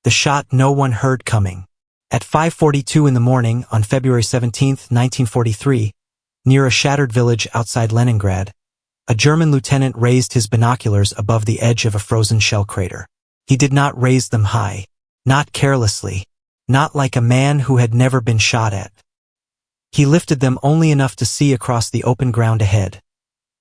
the shot no one heard coming. At 5:42 in the morning on February 17, 1943, near a shattered village outside Leningrad, a German lieutenant raised his binoculars above the edge of a frozen shell crater. He did not raise them high, not carelessly, not like a man who had never been shot at. He lifted them only enough to see across the open ground ahead.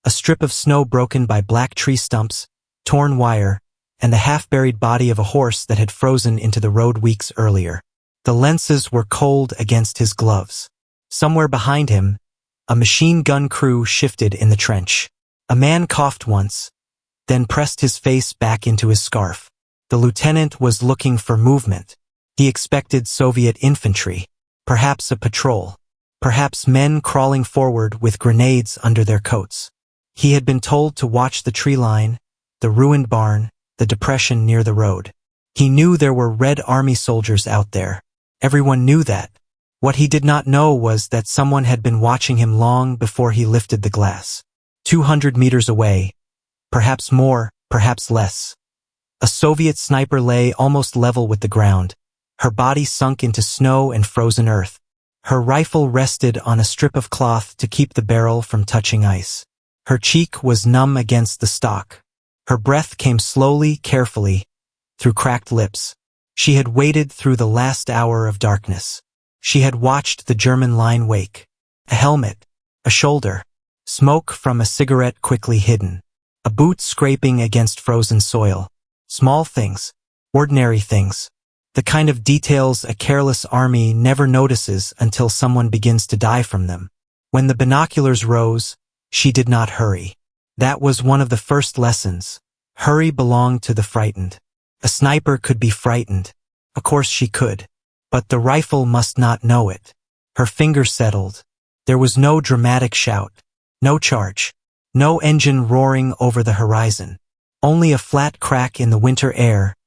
A strip of snow broken by black tree stumps, torn wire, and the half-buried body of a horse that had frozen into the road weeks earlier. The lenses were cold against his gloves. Somewhere behind him, a machine gun crew shifted in the trench. A man coughed once, then pressed his face back into his scarf. The lieutenant was looking for movement. He expected Soviet infantry, perhaps a patrol, perhaps men crawling forward with grenades under their coats. He had been told to watch the tree line, the ruined barn, the depression near the road. He knew there were Red Army soldiers out there. Everyone knew that. What he did not know was that someone had been watching him long before he lifted the glass. 200 meters away, perhaps more, perhaps less. A Soviet sniper lay almost level with the ground, her body sunk into snow and frozen earth. Her rifle rested on a strip of cloth to keep the barrel from touching ice. Her cheek was numb against the stock. Her breath came slowly, carefully, through cracked lips. She had waited through the last hour of darkness. She had watched the German line wake. A helmet, a shoulder, smoke from a cigarette quickly hidden, a boot scraping against frozen soil. Small things, ordinary things, the kind of details a careless army never notices until someone begins to die from them. When the binoculars rose, she did not hurry. That was one of the first lessons. Hurry belonged to the frightened. A sniper could be frightened. Of course she could. But the rifle must not know it. Her fingers settled. There was no dramatic shout. No charge. No engine roaring over the horizon. Only a flat crack in the winter air,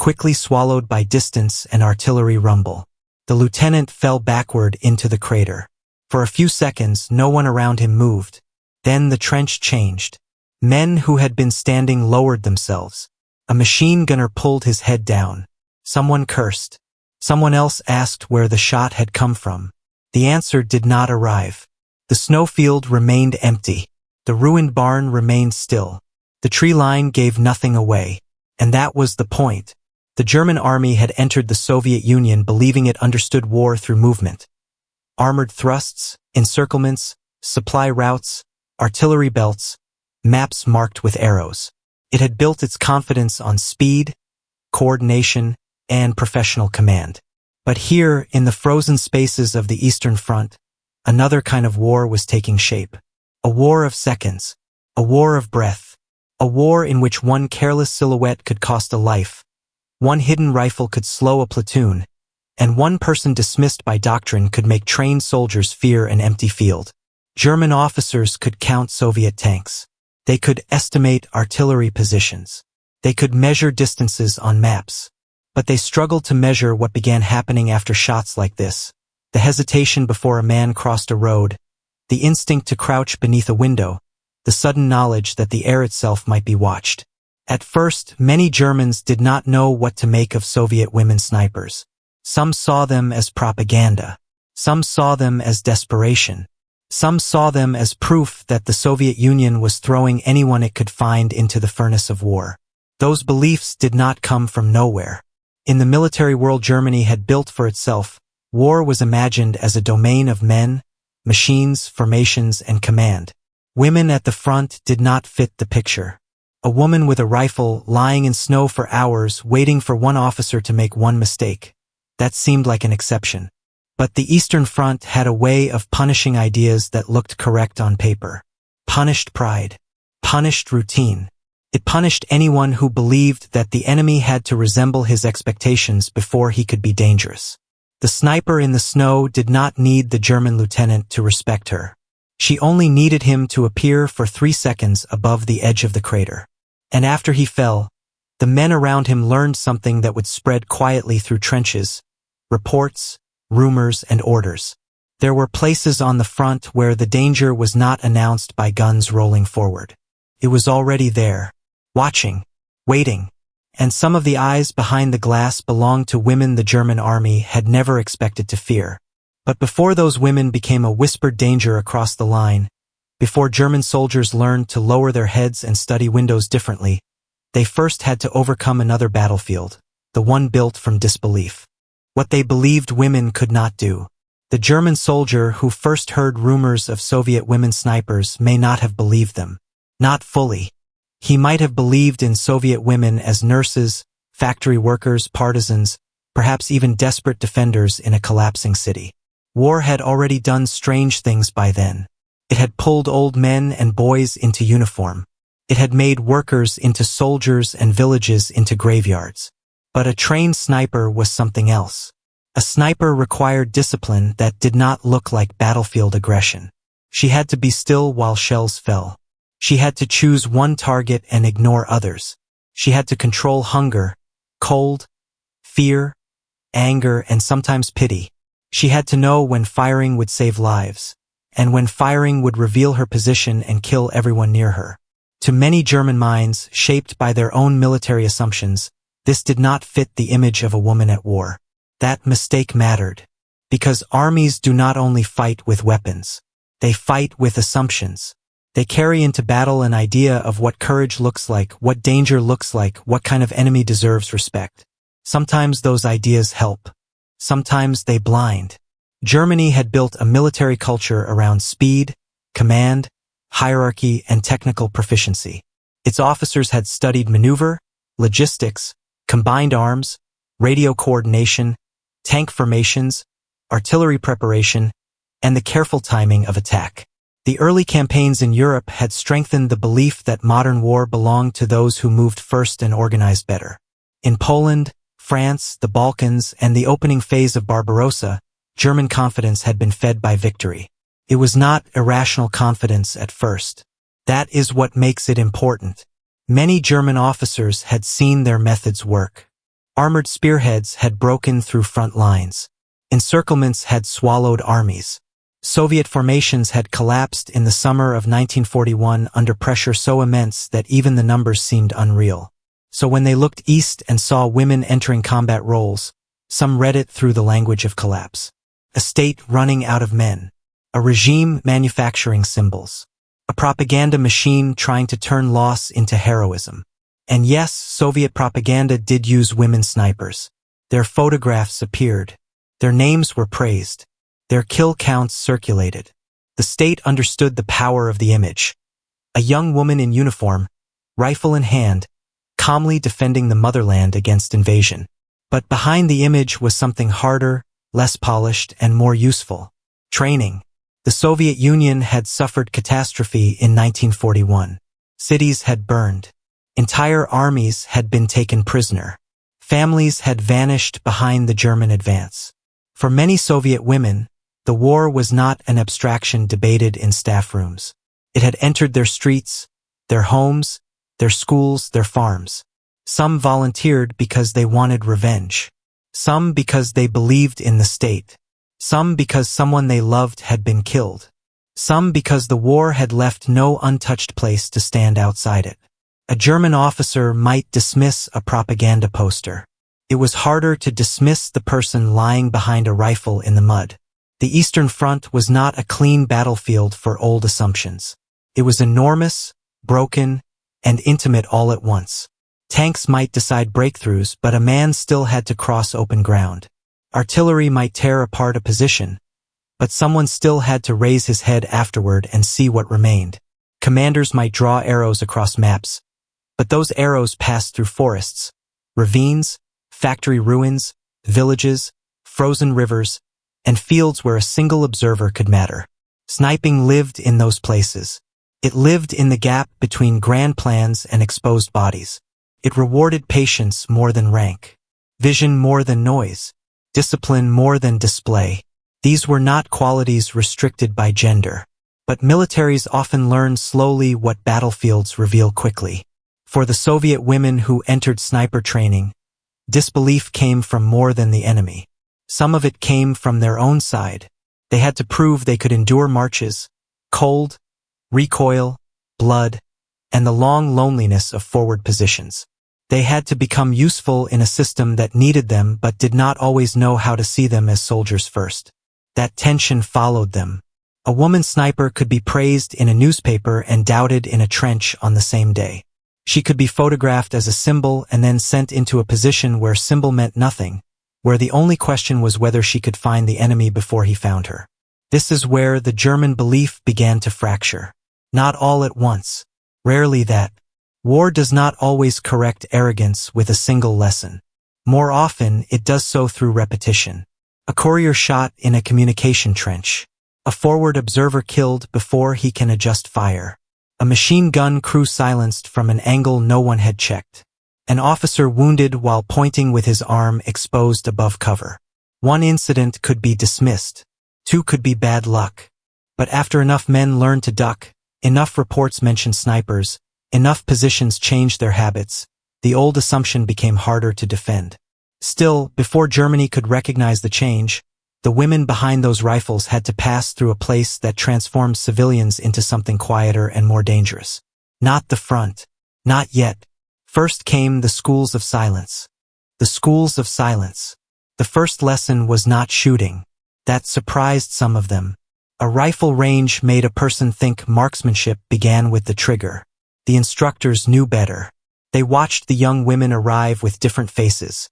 quickly swallowed by distance and artillery rumble. The lieutenant fell backward into the crater. For a few seconds, no one around him moved. Then the trench changed. Men who had been standing lowered themselves. A machine gunner pulled his head down. Someone cursed. Someone else asked where the shot had come from. The answer did not arrive. The snowfield remained empty. The ruined barn remained still. The tree line gave nothing away. And that was the point. The German army had entered the Soviet Union believing it understood war through movement. Armored thrusts, encirclements, supply routes, artillery belts, maps marked with arrows. It had built its confidence on speed, coordination, and professional command. But here, in the frozen spaces of the Eastern Front, another kind of war was taking shape. A war of seconds. A war of breath. A war in which one careless silhouette could cost a life. One hidden rifle could slow a platoon. And one person dismissed by doctrine could make trained soldiers fear an empty field. German officers could count Soviet tanks. They could estimate artillery positions. They could measure distances on maps. But they struggled to measure what began happening after shots like this. The hesitation before a man crossed a road, the instinct to crouch beneath a window, the sudden knowledge that the air itself might be watched. At first, many Germans did not know what to make of Soviet women snipers. Some saw them as propaganda. Some saw them as desperation. Some saw them as proof that the Soviet Union was throwing anyone it could find into the furnace of war. Those beliefs did not come from nowhere. In the military world Germany had built for itself, war was imagined as a domain of men, machines, formations, and command. Women at the front did not fit the picture. A woman with a rifle lying in snow for hours waiting for one officer to make one mistake. That seemed like an exception. But the Eastern Front had a way of punishing ideas that looked correct on paper. Punished pride. Punished routine. It punished anyone who believed that the enemy had to resemble his expectations before he could be dangerous. The sniper in the snow did not need the German lieutenant to respect her. She only needed him to appear for 3 seconds above the edge of the crater. And after he fell, the men around him learned something that would spread quietly through trenches, reports, rumors, and orders. There were places on the front where the danger was not announced by guns rolling forward. It was already there, watching, waiting, And some of the eyes behind the glass belonged to women the German army had never expected to fear. But before those women became a whispered danger across the line, before German soldiers learned to lower their heads and study windows differently, they first had to overcome another battlefield, the one built from disbelief. What they believed women could not do. The German soldier who first heard rumors of Soviet women snipers may not have believed them. Not fully. He might have believed in Soviet women as nurses, factory workers, partisans, perhaps even desperate defenders in a collapsing city. War had already done strange things by then. It had pulled old men and boys into uniform. It had made workers into soldiers and villages into graveyards. But a trained sniper was something else. A sniper required discipline that did not look like battlefield aggression. She had to be still while shells fell. She had to choose one target and ignore others. She had to control hunger, cold, fear, anger, and sometimes pity. She had to know when firing would save lives, and when firing would reveal her position and kill everyone near her. To many German minds, shaped by their own military assumptions, this did not fit the image of a woman at war. That mistake mattered. Because armies do not only fight with weapons. They fight with assumptions. They carry into battle an idea of what courage looks like, what danger looks like, what kind of enemy deserves respect. Sometimes those ideas help. Sometimes they blind. Germany had built a military culture around speed, command, hierarchy, and technical proficiency. Its officers had studied maneuver, logistics, combined arms, radio coordination, tank formations, artillery preparation, and the careful timing of attack. The early campaigns in Europe had strengthened the belief that modern war belonged to those who moved first and organized better. In Poland, France, the Balkans, and the opening phase of Barbarossa, German confidence had been fed by victory. It was not irrational confidence at first. That is what makes it important. Many German officers had seen their methods work. Armored spearheads had broken through front lines. Encirclements had swallowed armies. Soviet formations had collapsed in the summer of 1941 under pressure so immense that even the numbers seemed unreal. So when they looked east and saw women entering combat roles, some read it through the language of collapse. A state running out of men. A regime manufacturing symbols. A propaganda machine trying to turn loss into heroism. And yes, Soviet propaganda did use women snipers. Their photographs appeared. Their names were praised. Their kill counts circulated. The state understood the power of the image. A young woman in uniform, rifle in hand, calmly defending the motherland against invasion. But behind the image was something harder, less polished, and more useful. Training. The Soviet Union had suffered catastrophe in 1941. Cities had burned. Entire armies had been taken prisoner. Families had vanished behind the German advance. For many Soviet women, the war was not an abstraction debated in staff rooms. It had entered their streets, their homes, their schools, their farms. Some volunteered because they wanted revenge. Some because they believed in the state. Some because someone they loved had been killed. Some because the war had left no untouched place to stand outside it. A German officer might dismiss a propaganda poster. It was harder to dismiss the person lying behind a rifle in the mud. The Eastern Front was not a clean battlefield for old assumptions. It was enormous, broken, and intimate all at once. Tanks might decide breakthroughs, but a man still had to cross open ground. Artillery might tear apart a position, but someone still had to raise his head afterward and see what remained. Commanders might draw arrows across maps, but those arrows passed through forests, ravines, factory ruins, villages, frozen rivers, and fields where a single observer could matter. Sniping lived in those places. It lived in the gap between grand plans and exposed bodies. It rewarded patience more than rank, vision more than noise, discipline more than display. These were not qualities restricted by gender. But militaries often learn slowly what battlefields reveal quickly. For the Soviet women who entered sniper training, disbelief came from more than the enemy. Some of it came from their own side. They had to prove they could endure marches, cold, recoil, blood, and the long loneliness of forward positions. They had to become useful in a system that needed them but did not always know how to see them as soldiers first. That tension followed them. A woman sniper could be praised in a newspaper and doubted in a trench on the same day. She could be photographed as a symbol and then sent into a position where symbol meant nothing, where the only question was whether she could find the enemy before he found her. This is where the German belief began to fracture. Not all at once. Rarely that. War does not always correct arrogance with a single lesson. More often, it does so through repetition. A courier shot in a communication trench. A forward observer killed before he can adjust fire. A machine gun crew silenced from an angle no one had checked. An officer wounded while pointing with his arm exposed above cover. One incident could be dismissed. Two could be bad luck. But after enough men learned to duck, enough reports mentioned snipers, enough positions changed their habits, the old assumption became harder to defend. Still, before Germany could recognize the change, the women behind those rifles had to pass through a place that transformed civilians into something quieter and more dangerous. Not the front. Not yet. First came the schools of silence. The schools of silence. The first lesson was not shooting. That surprised some of them. A rifle range made a person think marksmanship began with the trigger. The instructors knew better. They watched the young women arrive with different faces.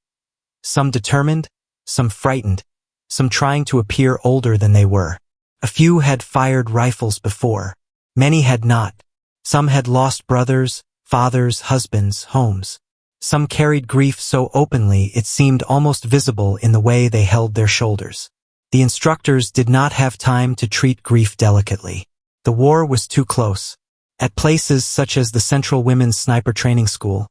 Some determined, some frightened, some trying to appear older than they were. A few had fired rifles before. Many had not. Some had lost brothers, fathers, husbands, homes. Some carried grief so openly it seemed almost visible in the way they held their shoulders. The instructors did not have time to treat grief delicately. The war was too close. At places such as the Central Women's Sniper Training School,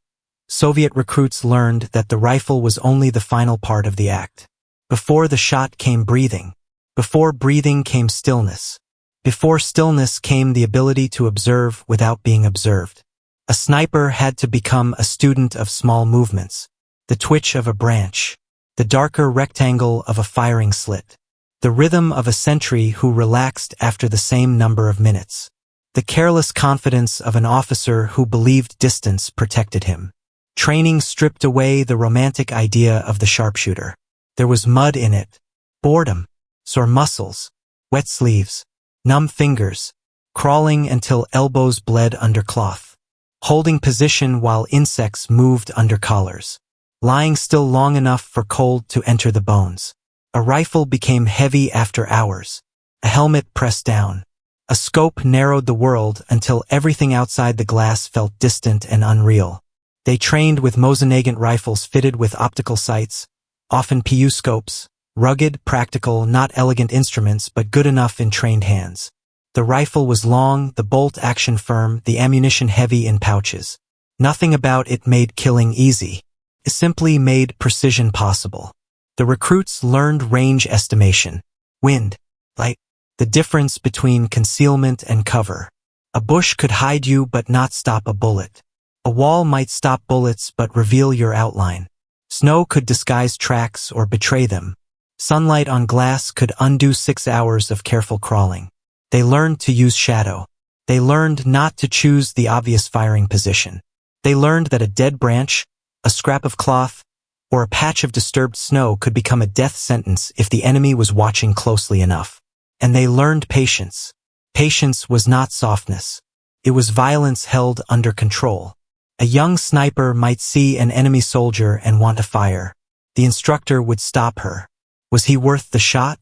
Soviet recruits learned that the rifle was only the final part of the act. Before the shot came breathing. Before breathing came stillness. Before stillness came the ability to observe without being observed. A sniper had to become a student of small movements. The twitch of a branch. The darker rectangle of a firing slit. The rhythm of a sentry who relaxed after the same number of minutes. The careless confidence of an officer who believed distance protected him. Training stripped away the romantic idea of the sharpshooter. There was mud in it. Boredom. Sore muscles. Wet sleeves. Numb fingers. Crawling until elbows bled under cloth. Holding position while insects moved under collars. Lying still long enough for cold to enter the bones. A rifle became heavy after hours. A helmet pressed down. A scope narrowed the world until everything outside the glass felt distant and unreal. They trained with Mosin-Nagant rifles fitted with optical sights, often PU scopes, rugged, practical, not elegant instruments but good enough in trained hands. The rifle was long, the bolt action firm, the ammunition heavy in pouches. Nothing about it made killing easy. It simply made precision possible. The recruits learned range estimation. Wind, light, the difference between concealment and cover. A bush could hide you but not stop a bullet. A wall might stop bullets but reveal your outline. Snow could disguise tracks or betray them. Sunlight on glass could undo 6 hours of careful crawling. They learned to use shadow. They learned not to choose the obvious firing position. They learned that a dead branch, a scrap of cloth, or a patch of disturbed snow could become a death sentence if the enemy was watching closely enough. And they learned patience. Patience was not softness. It was violence held under control. A young sniper might see an enemy soldier and want to fire. The instructor would stop her. Was he worth the shot?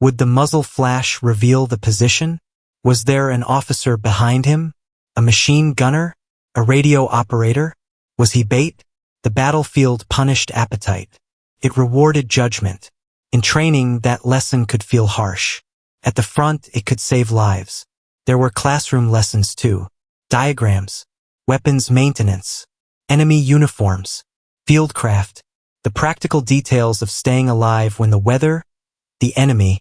Would the muzzle flash reveal the position? Was there an officer behind him? A machine gunner? A radio operator? Was he bait? The battlefield punished appetite. It rewarded judgment. In training, that lesson could feel harsh. At the front, it could save lives. There were classroom lessons too. Diagrams. Weapons maintenance. Enemy uniforms. Fieldcraft. The practical details of staying alive when the weather, the enemy,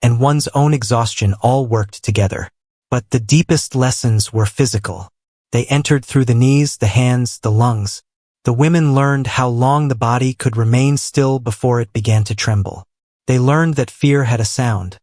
and one's own exhaustion all worked together. But the deepest lessons were physical. They entered through the knees, the hands, the lungs. The women learned how long the body could remain still before it began to tremble. They learned that fear had a sound.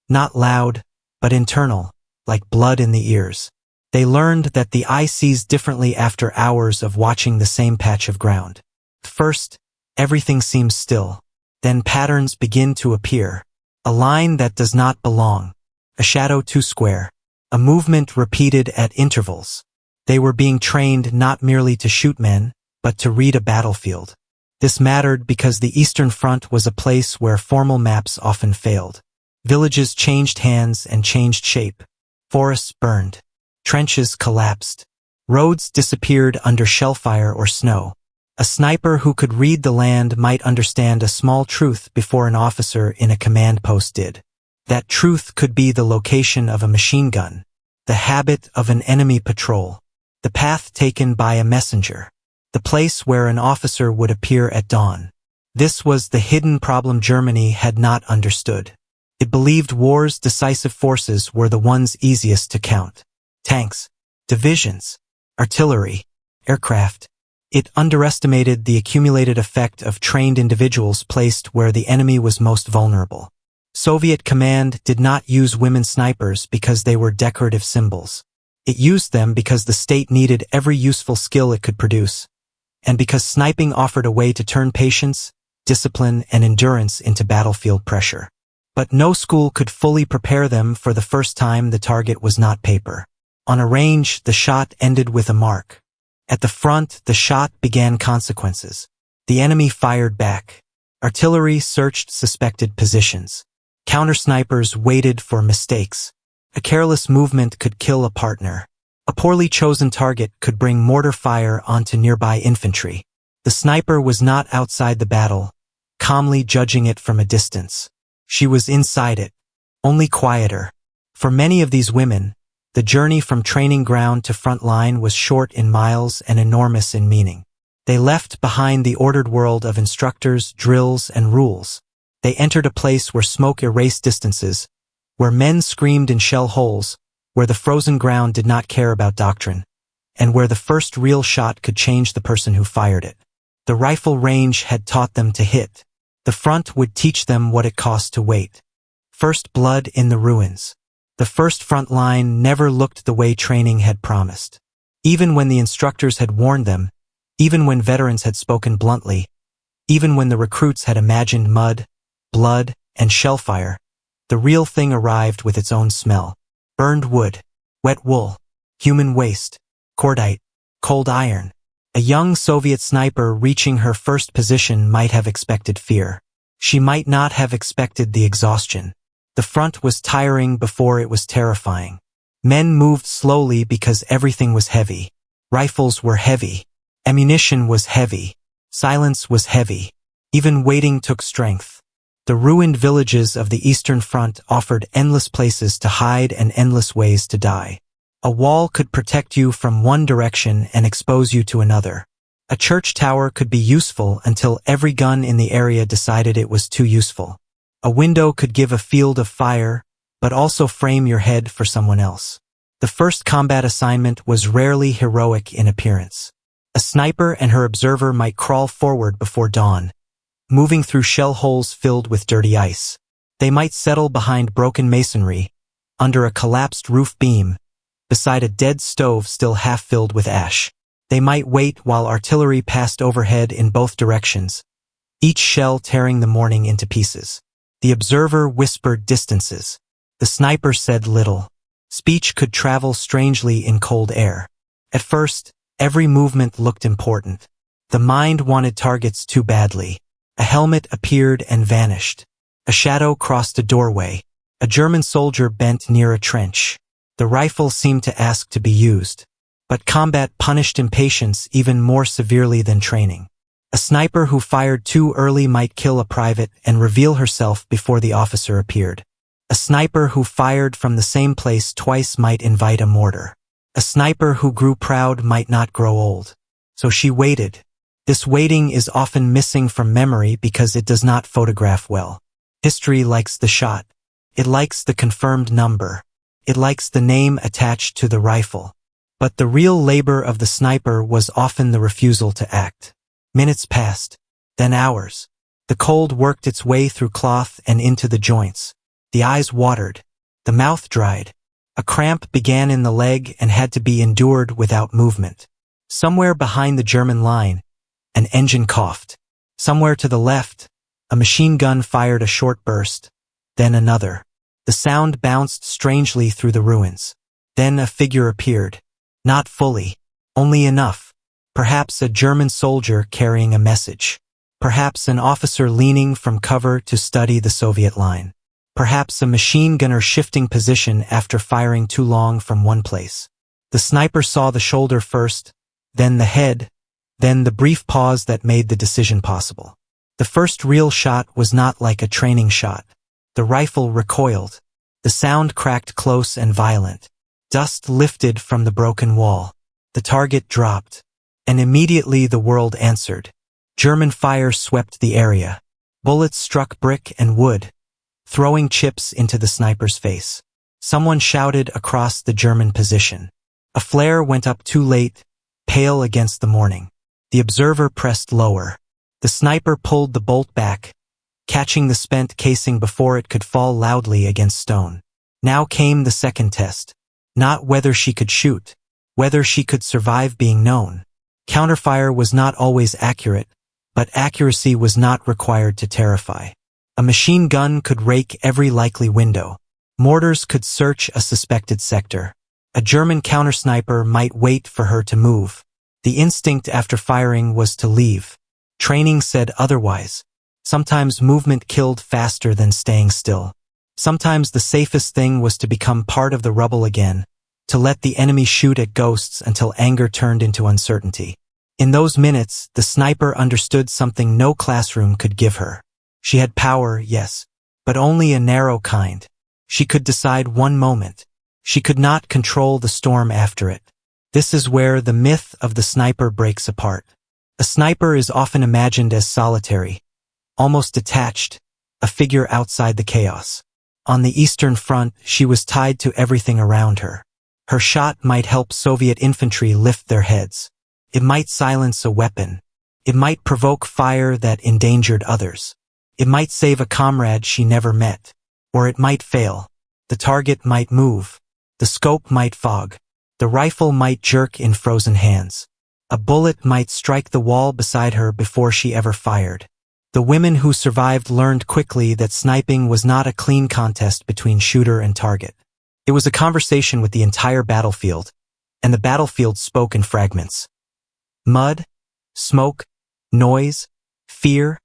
Not loud, but internal, like blood in the ears. They learned that the eye sees differently after hours of watching the same patch of ground. First, everything seems still. Then patterns begin to appear. A line that does not belong. A shadow too square. A movement repeated at intervals. They were being trained not merely to shoot men, but to read a battlefield. This mattered because the Eastern Front was a place where formal maps often failed. Villages changed hands and changed shape. Forests burned. Trenches collapsed. Roads disappeared under shellfire or snow. A sniper who could read the land might understand a small truth before an officer in a command post did. That truth could be the location of a machine gun, the habit of an enemy patrol, the path taken by a messenger, the place where an officer would appear at dawn. This was the hidden problem Germany had not understood. It believed war's decisive forces were the ones easiest to count. Tanks, divisions, artillery, aircraft. It underestimated the accumulated effect of trained individuals placed where the enemy was most vulnerable. Soviet command did not use women snipers because they were decorative symbols. It used them because the state needed every useful skill it could produce, and because sniping offered a way to turn patience, discipline, and endurance into battlefield pressure. But no school could fully prepare them for the first time the target was not paper. On a range, the shot ended with a mark. At the front, the shot began consequences. The enemy fired back. Artillery searched suspected positions. Counter-snipers waited for mistakes. A careless movement could kill a partner. A poorly chosen target could bring mortar fire onto nearby infantry. The sniper was not outside the battle, calmly judging it from a distance. She was inside it, only quieter. For many of these women, the journey from training ground to front line was short in miles and enormous in meaning. They left behind the ordered world of instructors, drills, and rules. They entered a place where smoke erased distances, where men screamed in shell holes, where the frozen ground did not care about doctrine, and where the first real shot could change the person who fired it. The rifle range had taught them to hit. The front would teach them what it cost to wait. First blood in the ruins. The first front line never looked the way training had promised. Even when the instructors had warned them, even when veterans had spoken bluntly, even when the recruits had imagined mud, blood, and shellfire, the real thing arrived with its own smell. Burned wood, wet wool, human waste, cordite, cold iron. A young Soviet sniper reaching her first position might have expected fear. She might not have expected the exhaustion. The front was tiring before it was terrifying. Men moved slowly because everything was heavy. Rifles were heavy. Ammunition was heavy. Silence was heavy. Even waiting took strength. The ruined villages of the Eastern Front offered endless places to hide and endless ways to die. A wall could protect you from one direction and expose you to another. A church tower could be useful until every gun in the area decided it was too useful. A window could give a field of fire, but also frame your head for someone else. The first combat assignment was rarely heroic in appearance. A sniper and her observer might crawl forward before dawn, moving through shell holes filled with dirty ice. They might settle behind broken masonry, under a collapsed roof beam, beside a dead stove still half filled with ash. They might wait while artillery passed overhead in both directions, each shell tearing the morning into pieces. The observer whispered distances. The sniper said little. Speech could travel strangely in cold air. At first, every movement looked important. The mind wanted targets too badly. A helmet appeared and vanished. A shadow crossed a doorway. A German soldier bent near a trench. The rifle seemed to ask to be used. But combat punished impatience even more severely than training. A sniper who fired too early might kill a private and reveal herself before the officer appeared. A sniper who fired from the same place twice might invite a mortar. A sniper who grew proud might not grow old. So she waited. This waiting is often missing from memory because it does not photograph well. History likes the shot. It likes the confirmed number. It likes the name attached to the rifle. But the real labor of the sniper was often the refusal to act. Minutes passed, then hours. The cold worked its way through cloth and into the joints. The eyes watered. The mouth dried. A cramp began in the leg and had to be endured without movement. Somewhere behind the German line, an engine coughed. Somewhere to the left, a machine gun fired a short burst, then another. The sound bounced strangely through the ruins. Then a figure appeared. Not fully, only enough. Perhaps a German soldier carrying a message. Perhaps an officer leaning from cover to study the Soviet line. Perhaps a machine gunner shifting position after firing too long from one place. The sniper saw the shoulder first, then the head, then the brief pause that made the decision possible. The first real shot was not like a training shot. The rifle recoiled. The sound cracked close and violent. Dust lifted from the broken wall. The target dropped. And immediately the world answered. German fire swept the area. Bullets struck brick and wood, throwing chips into the sniper's face. Someone shouted across the German position. A flare went up too late, pale against the morning. The observer pressed lower. The sniper pulled the bolt back, catching the spent casing before it could fall loudly against stone. Now came the second test. Not whether she could shoot, whether she could survive being known. Counterfire was not always accurate, but accuracy was not required to terrify. A machine gun could rake every likely window. Mortars could search a suspected sector. A German countersniper might wait for her to move. The instinct after firing was to leave. Training said otherwise. Sometimes movement killed faster than staying still. Sometimes the safest thing was to become part of the rubble again, to let the enemy shoot at ghosts until anger turned into uncertainty. In those minutes, the sniper understood something no classroom could give her. She had power, yes, but only a narrow kind. She could decide one moment. She could not control the storm after it. This is where the myth of the sniper breaks apart. A sniper is often imagined as solitary, almost detached, a figure outside the chaos. On the Eastern Front, she was tied to everything around her. Her shot might help Soviet infantry lift their heads. It might silence a weapon. It might provoke fire that endangered others. It might save a comrade she never met. Or it might fail. The target might move. The scope might fog. The rifle might jerk in frozen hands. A bullet might strike the wall beside her before she ever fired. The women who survived learned quickly that sniping was not a clean contest between shooter and target. It was a conversation with the entire battlefield, and the battlefield spoke in fragments. Mud, smoke, noise, fear,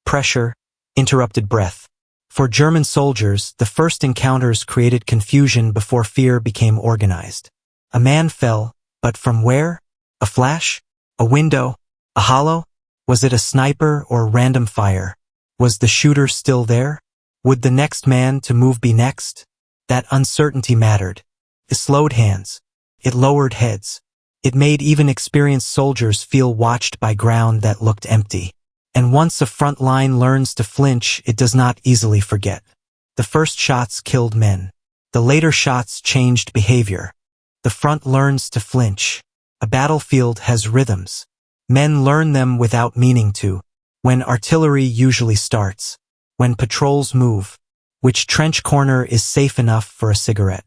pressure, interrupted breath. For German soldiers, the first encounters created confusion before fear became organized. A man fell, but from where? A flash? A window? A hollow? Was it a sniper or random fire? Was the shooter still there? Would the next man to move be next? That uncertainty mattered. It slowed hands. It lowered heads. It made even experienced soldiers feel watched by ground that looked empty. And once a front line learns to flinch, it does not easily forget. The first shots killed men. The later shots changed behavior. The front learns to flinch. A battlefield has rhythms. Men learn them without meaning to. When artillery usually starts. When patrols move. Which trench corner is safe enough for a cigarette?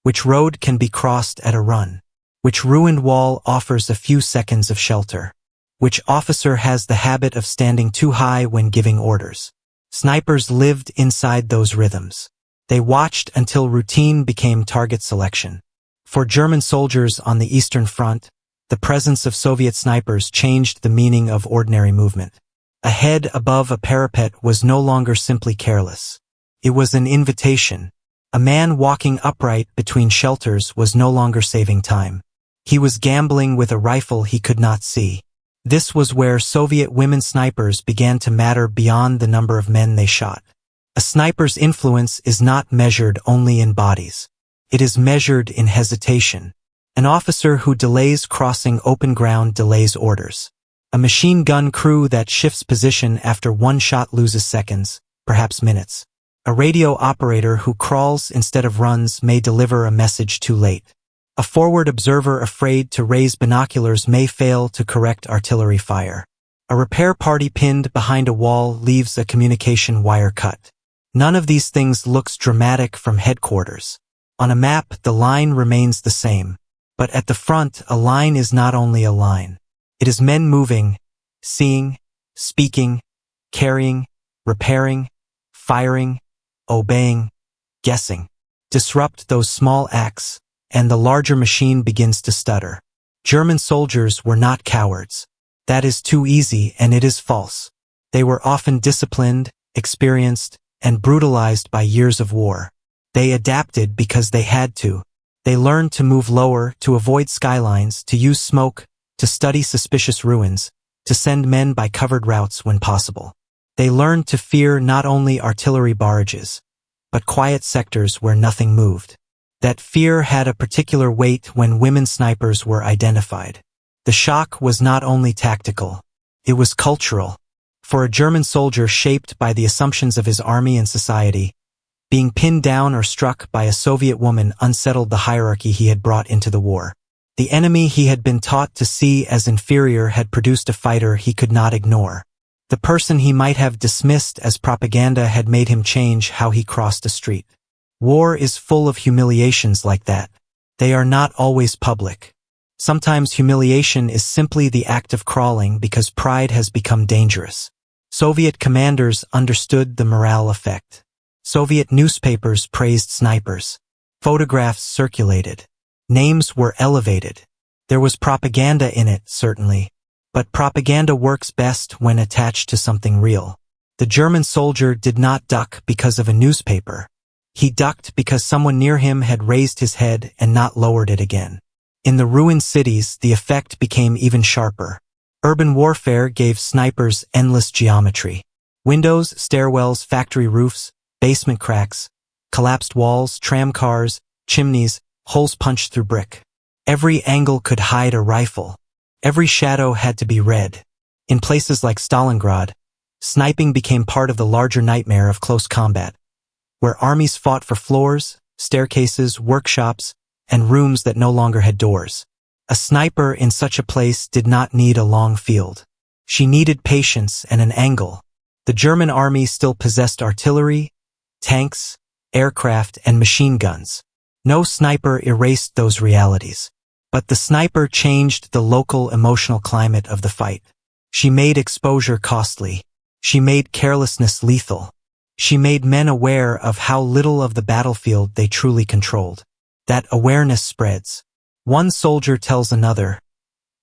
Which road can be crossed at a run? Which ruined wall offers a few seconds of shelter? Which officer has the habit of standing too high when giving orders? Snipers lived inside those rhythms. They watched until routine became target selection. For German soldiers on the Eastern Front, the presence of Soviet snipers changed the meaning of ordinary movement. A head above a parapet was no longer simply careless. It was an invitation. A man walking upright between shelters was no longer saving time. He was gambling with a rifle he could not see. This was where Soviet women snipers began to matter beyond the number of men they shot. A sniper's influence is not measured only in bodies. It is measured in hesitation. An officer who delays crossing open ground delays orders. A machine gun crew that shifts position after one shot loses seconds, perhaps minutes. A radio operator who crawls instead of runs may deliver a message too late. A forward observer afraid to raise binoculars may fail to correct artillery fire. A repair party pinned behind a wall leaves a communication wire cut. None of these things looks dramatic from headquarters. On a map, the line remains the same. But at the front, a line is not only a line. It is men moving, seeing, speaking, carrying, repairing, firing, obeying, guessing. Disrupt those small acts, and the larger machine begins to stutter. German soldiers were not cowards. That is too easy, and it is false. They were often disciplined, experienced, and brutalized by years of war. They adapted because they had to. They learned to move lower, to avoid skylines, to use smoke, to study suspicious ruins, to send men by covered routes when possible. They learned to fear not only artillery barrages, but quiet sectors where nothing moved. That fear had a particular weight when women snipers were identified. The shock was not only tactical, it was cultural. For a German soldier shaped by the assumptions of his army and society, being pinned down or struck by a Soviet woman unsettled the hierarchy he had brought into the war. The enemy he had been taught to see as inferior had produced a fighter he could not ignore. The person he might have dismissed as propaganda had made him change how he crossed a street. War is full of humiliations like that. They are not always public. Sometimes humiliation is simply the act of crawling because pride has become dangerous. Soviet commanders understood the morale effect. Soviet newspapers praised snipers. Photographs circulated. Names were elevated. There was propaganda in it, certainly. But propaganda works best when attached to something real. The German soldier did not duck because of a newspaper. He ducked because someone near him had raised his head and not lowered it again. In the ruined cities, the effect became even sharper. Urban warfare gave snipers endless geometry. Windows, stairwells, factory roofs, basement cracks, collapsed walls, tram cars, chimneys, holes punched through brick. Every angle could hide a rifle. Every shadow had to be read. In places like Stalingrad, sniping became part of the larger nightmare of close combat, where armies fought for floors, staircases, workshops, and rooms that no longer had doors. A sniper in such a place did not need a long field. She needed patience and an angle. The German army still possessed artillery, tanks, aircraft, and machine guns. No sniper erased those realities. But the sniper changed the local emotional climate of the fight. She made exposure costly. She made carelessness lethal. She made men aware of how little of the battlefield they truly controlled. That awareness spreads. One soldier tells another,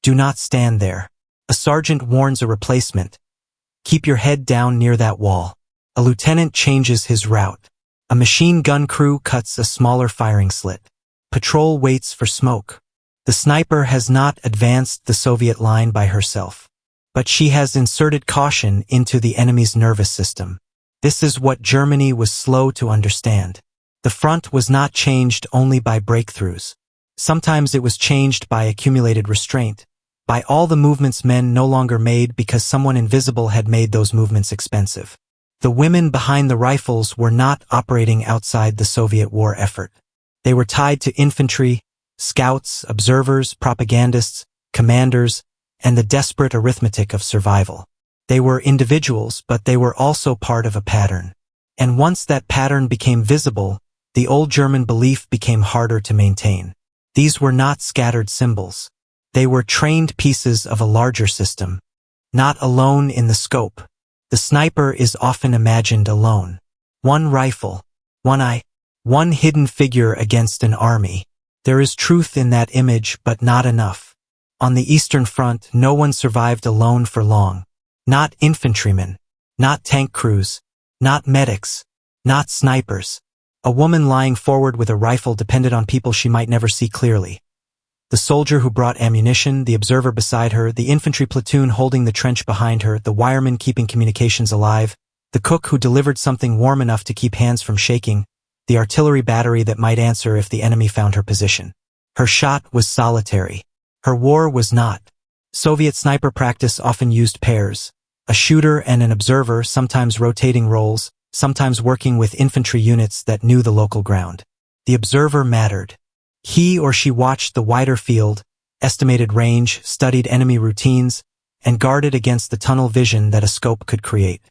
"Do not stand there." A sergeant warns a replacement, "Keep your head down near that wall." A lieutenant changes his route. A machine gun crew cuts a smaller firing slit. Patrol waits for smoke. The sniper has not advanced the Soviet line by herself, but she has inserted caution into the enemy's nervous system. This is what Germany was slow to understand. The front was not changed only by breakthroughs. Sometimes it was changed by accumulated restraint, by all the movements men no longer made because someone invisible had made those movements expensive. The women behind the rifles were not operating outside the Soviet war effort. They were tied to infantry, scouts, observers, propagandists, commanders, and the desperate arithmetic of survival. They were individuals, but they were also part of a pattern. And once that pattern became visible, the old German belief became harder to maintain. These were not scattered symbols. They were trained pieces of a larger system, not alone in the scope. The sniper is often imagined alone. One rifle, one eye, one hidden figure against an army. There is truth in that image, but not enough. On the Eastern Front, no one survived alone for long. Not infantrymen, not tank crews, not medics, not snipers. A woman lying forward with a rifle depended on people she might never see clearly. The soldier who brought ammunition, the observer beside her, the infantry platoon holding the trench behind her, the wireman keeping communications alive, the cook who delivered something warm enough to keep hands from shaking, the artillery battery that might answer if the enemy found her position. Her shot was solitary. Her war was not. Soviet sniper practice often used pairs, a shooter and an observer, sometimes rotating roles, sometimes working with infantry units that knew the local ground. The observer mattered. He or she watched the wider field, estimated range, studied enemy routines, and guarded against the tunnel vision that a scope could create.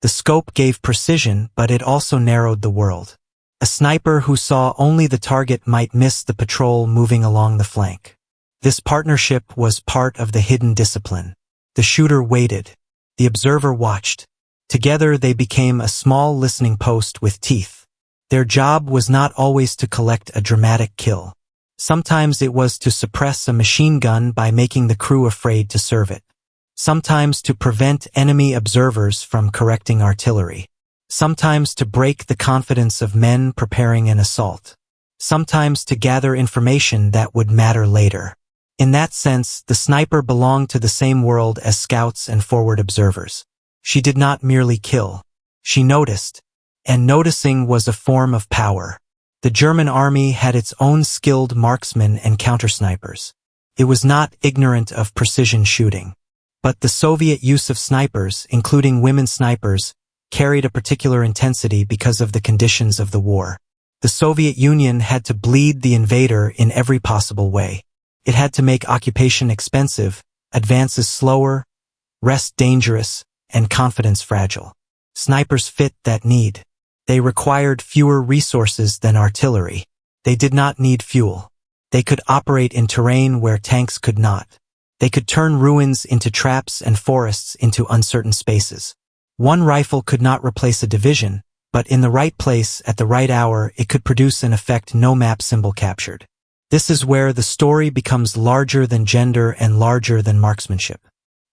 The scope gave precision, but it also narrowed the world. A sniper who saw only the target might miss the patrol moving along the flank. This partnership was part of the hidden discipline. The shooter waited. The observer watched. Together they became a small listening post with teeth. Their job was not always to collect a dramatic kill. Sometimes it was to suppress a machine gun by making the crew afraid to serve it. Sometimes to prevent enemy observers from correcting artillery. Sometimes to break the confidence of men preparing an assault. Sometimes to gather information that would matter later. In that sense, the sniper belonged to the same world as scouts and forward observers. She did not merely kill. She noticed. And noticing was a form of power. The German army had its own skilled marksmen and countersnipers. It was not ignorant of precision shooting. But the Soviet use of snipers, including women snipers, carried a particular intensity because of the conditions of the war. The Soviet Union had to bleed the invader in every possible way. It had to make occupation expensive, advances slower, rest dangerous, and confidence fragile. Snipers fit that need. They required fewer resources than artillery. They did not need fuel. They could operate in terrain where tanks could not. They could turn ruins into traps and forests into uncertain spaces. One rifle could not replace a division, but in the right place at the right hour it could produce an effect no map symbol captured. This is where the story becomes larger than gender and larger than marksmanship.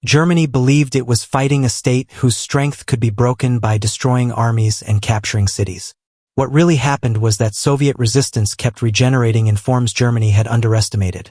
Germany believed it was fighting a state whose strength could be broken by destroying armies and capturing cities. What really happened was that Soviet resistance kept regenerating in forms Germany had underestimated.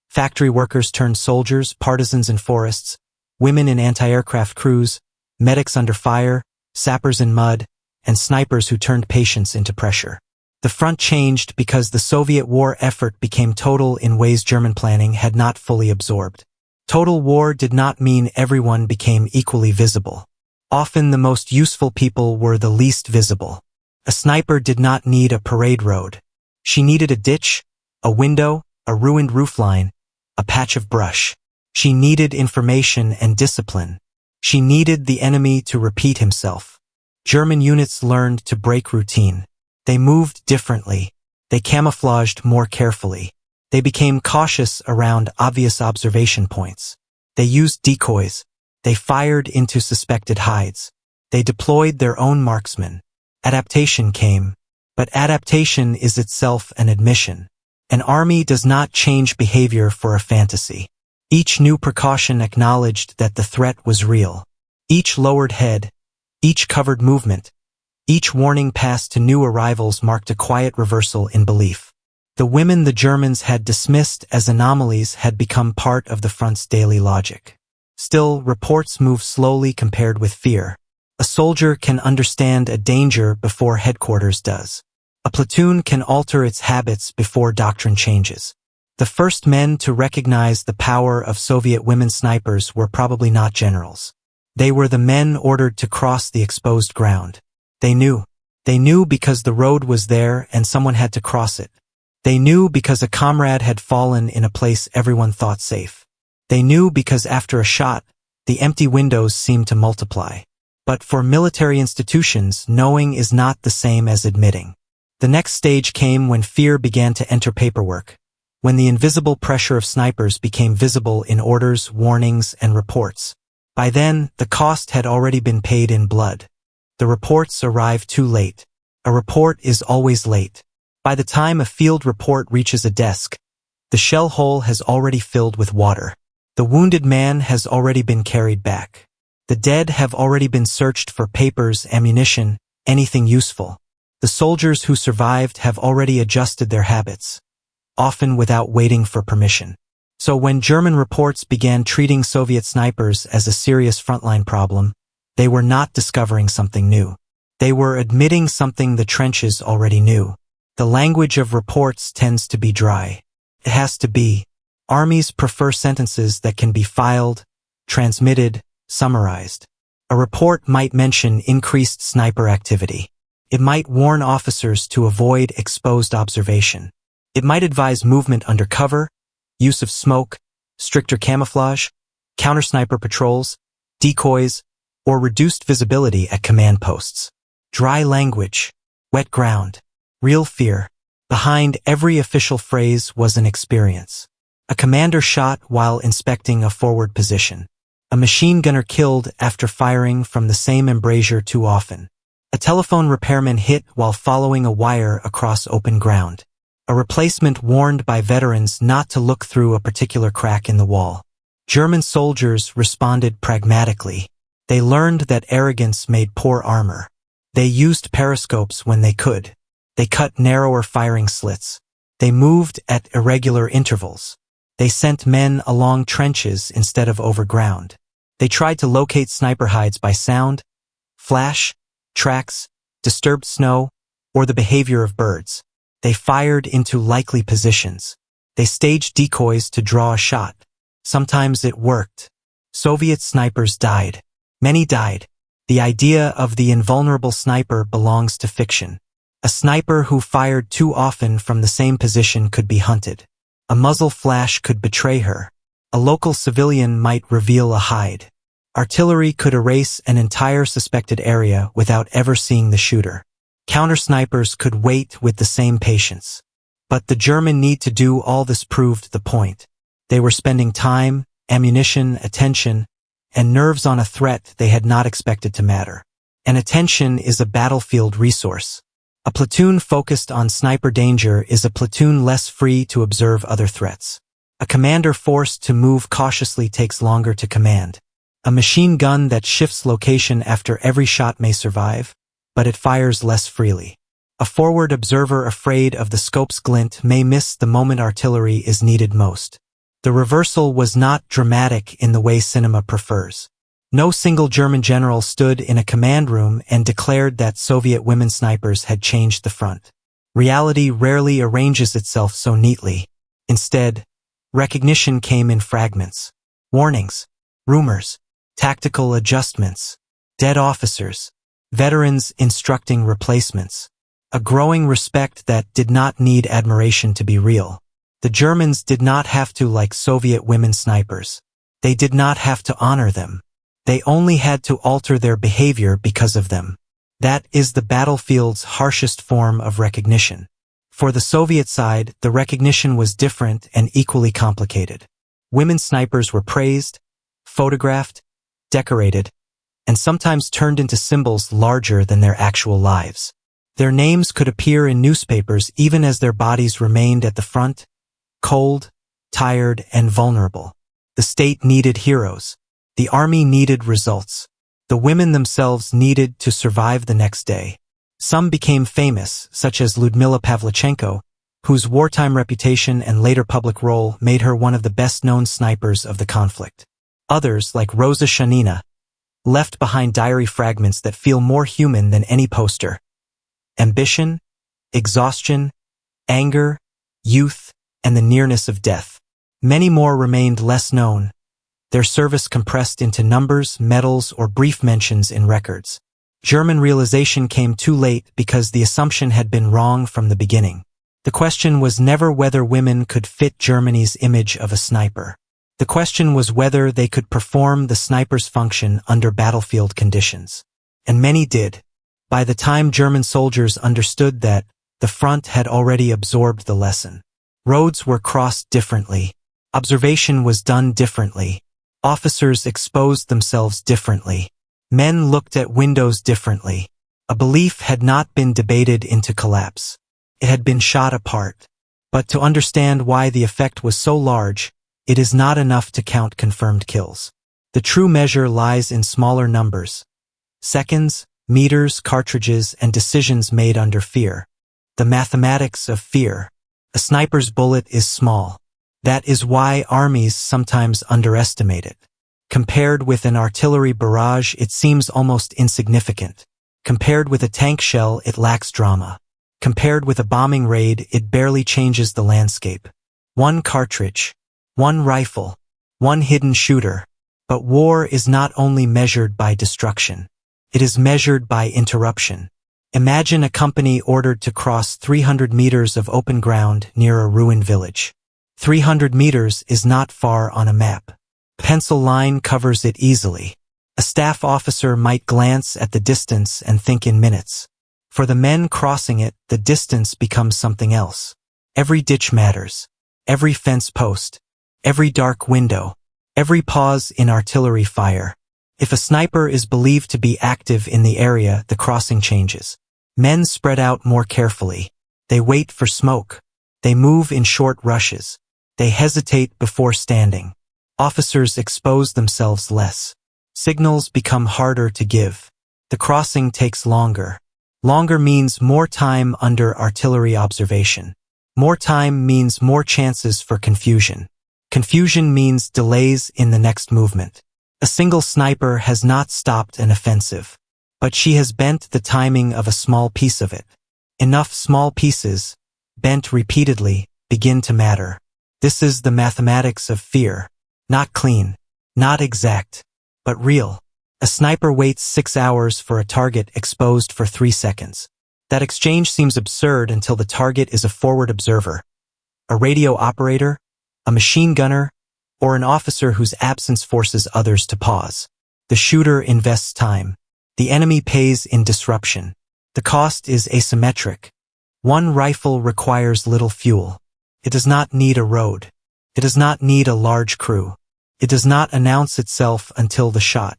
Factory workers turned soldiers, partisans in forests, women in anti-aircraft crews, medics under fire, sappers in mud, and snipers who turned patience into pressure. The front changed because the Soviet war effort became total in ways German planning had not fully absorbed. Total war did not mean everyone became equally visible. Often the most useful people were the least visible. A sniper did not need a parade road. She needed a ditch, a window, a ruined roofline, a patch of brush. She needed information and discipline. She needed the enemy to repeat himself. German units learned to break routine. They moved differently. They camouflaged more carefully. They became cautious around obvious observation points. They used decoys. They fired into suspected hides. They deployed their own marksmen. Adaptation came. But adaptation is itself an admission. An army does not change behavior for a fantasy. Each new precaution acknowledged that the threat was real. Each lowered head, each covered movement, each warning pass to new arrivals marked a quiet reversal in belief. The women the Germans had dismissed as anomalies had become part of the front's daily logic. Still, reports move slowly compared with fear. A soldier can understand a danger before headquarters does. A platoon can alter its habits before doctrine changes. The first men to recognize the power of Soviet women snipers were probably not generals. They were the men ordered to cross the exposed ground. They knew. They knew because the road was there and someone had to cross it. They knew because a comrade had fallen in a place everyone thought safe. They knew because after a shot, the empty windows seemed to multiply. But for military institutions, knowing is not the same as admitting. The next stage came when fear began to enter paperwork, when the invisible pressure of snipers became visible in orders, warnings, and reports. By then, the cost had already been paid in blood. The reports arrived too late. A report is always late. By the time a field report reaches a desk, the shell hole has already filled with water. The wounded man has already been carried back. The dead have already been searched for papers, ammunition, anything useful. The soldiers who survived have already adjusted their habits, often without waiting for permission. So when German reports began treating Soviet snipers as a serious frontline problem, they were not discovering something new. They were admitting something the trenches already knew. The language of reports tends to be dry. It has to be. Armies prefer sentences that can be filed, transmitted, summarized. A report might mention increased sniper activity. It might warn officers to avoid exposed observation. It might advise movement under cover, use of smoke, stricter camouflage, counter-sniper patrols, decoys, or reduced visibility at command posts. Dry language, wet ground. Real fear. Behind every official phrase was an experience. A commander shot while inspecting a forward position. A machine gunner killed after firing from the same embrasure too often. A telephone repairman hit while following a wire across open ground. A replacement warned by veterans not to look through a particular crack in the wall. German soldiers responded pragmatically. They learned that arrogance made poor armor. They used periscopes when they could. They cut narrower firing slits. They moved at irregular intervals. They sent men along trenches instead of over ground. They tried to locate sniper hides by sound, flash, tracks, disturbed snow, or the behavior of birds. They fired into likely positions. They staged decoys to draw a shot. Sometimes it worked. Soviet snipers died. Many died. The idea of the invulnerable sniper belongs to fiction. A sniper who fired too often from the same position could be hunted. A muzzle flash could betray her. A local civilian might reveal a hide. Artillery could erase an entire suspected area without ever seeing the shooter. Counter-snipers could wait with the same patience. But the German need to do all this proved the point. They were spending time, ammunition, attention, and nerves on a threat they had not expected to matter. And attention is a battlefield resource. A platoon focused on sniper danger is a platoon less free to observe other threats. A commander forced to move cautiously takes longer to command. A machine gun that shifts location after every shot may survive, but it fires less freely. A forward observer afraid of the scope's glint may miss the moment artillery is needed most. The reversal was not dramatic in the way cinema prefers. No single German general stood in a command room and declared that Soviet women snipers had changed the front. Reality rarely arranges itself so neatly. Instead, recognition came in fragments. Warnings, rumors, tactical adjustments, dead officers, veterans instructing replacements. A growing respect that did not need admiration to be real. The Germans did not have to like Soviet women snipers. They did not have to honor them. They only had to alter their behavior because of them. That is the battlefield's harshest form of recognition. For the Soviet side, the recognition was different and equally complicated. Women snipers were praised, photographed, decorated, and sometimes turned into symbols larger than their actual lives. Their names could appear in newspapers even as their bodies remained at the front, cold, tired, and vulnerable. The state needed heroes. The army needed results. The women themselves needed to survive the next day. Some became famous, such as Lyudmila Pavlichenko, whose wartime reputation and later public role made her one of the best-known snipers of the conflict. Others, like Rosa Shanina, left behind diary fragments that feel more human than any poster. Ambition, exhaustion, anger, youth, and the nearness of death. Many more remained less known, their service compressed into numbers, medals, or brief mentions in records. German realization came too late because the assumption had been wrong from the beginning. The question was never whether women could fit Germany's image of a sniper. The question was whether they could perform the sniper's function under battlefield conditions. And many did. By the time German soldiers understood that, the front had already absorbed the lesson. Roads were crossed differently. Observation was done differently. Officers exposed themselves differently. Men looked at windows differently. A belief had not been debated into collapse. It had been shot apart. But to understand why the effect was so large, it is not enough to count confirmed kills. The true measure lies in smaller numbers. Seconds, meters, cartridges, and decisions made under fear. The mathematics of fear. A sniper's bullet is small. That is why armies sometimes underestimate it. Compared with an artillery barrage, it seems almost insignificant. Compared with a tank shell, it lacks drama. Compared with a bombing raid, it barely changes the landscape. One cartridge, one rifle, one hidden shooter. But war is not only measured by destruction. It is measured by interruption. Imagine a company ordered to cross 300 meters of open ground near a ruined village. 300 meters is not far on a map. Pencil line covers it easily. A staff officer might glance at the distance and think in minutes. For the men crossing it, the distance becomes something else. Every ditch matters. Every fence post. Every dark window. Every pause in artillery fire. If a sniper is believed to be active in the area, the crossing changes. Men spread out more carefully. They wait for smoke. They move in short rushes. They hesitate before standing. Officers expose themselves less. Signals become harder to give. The crossing takes longer. Longer means more time under artillery observation. More time means more chances for confusion. Confusion means delays in the next movement. A single sniper has not stopped an offensive, but she has bent the timing of a small piece of it. Enough small pieces, bent repeatedly, begin to matter. This is the mathematics of fear. Not clean, not exact, but real. A sniper waits 6 hours for a target exposed for 3 seconds. That exchange seems absurd until the target is a forward observer, a radio operator, a machine gunner, or an officer whose absence forces others to pause. The shooter invests time. The enemy pays in disruption. The cost is asymmetric. One rifle requires little fuel. It does not need a road. It does not need a large crew. It does not announce itself until the shot.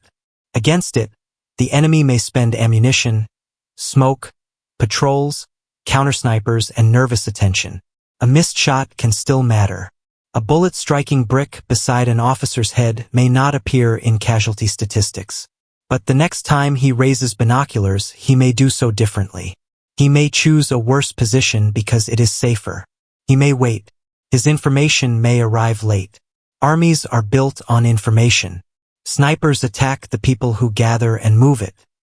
Against it, the enemy may spend ammunition, smoke, patrols, countersnipers, and nervous attention. A missed shot can still matter. A bullet striking brick beside an officer's head may not appear in casualty statistics. But the next time he raises binoculars, he may do so differently. He may choose a worse position because it is safer. He may wait. His information may arrive late. Armies are built on information. Snipers attack the people who gather and move it.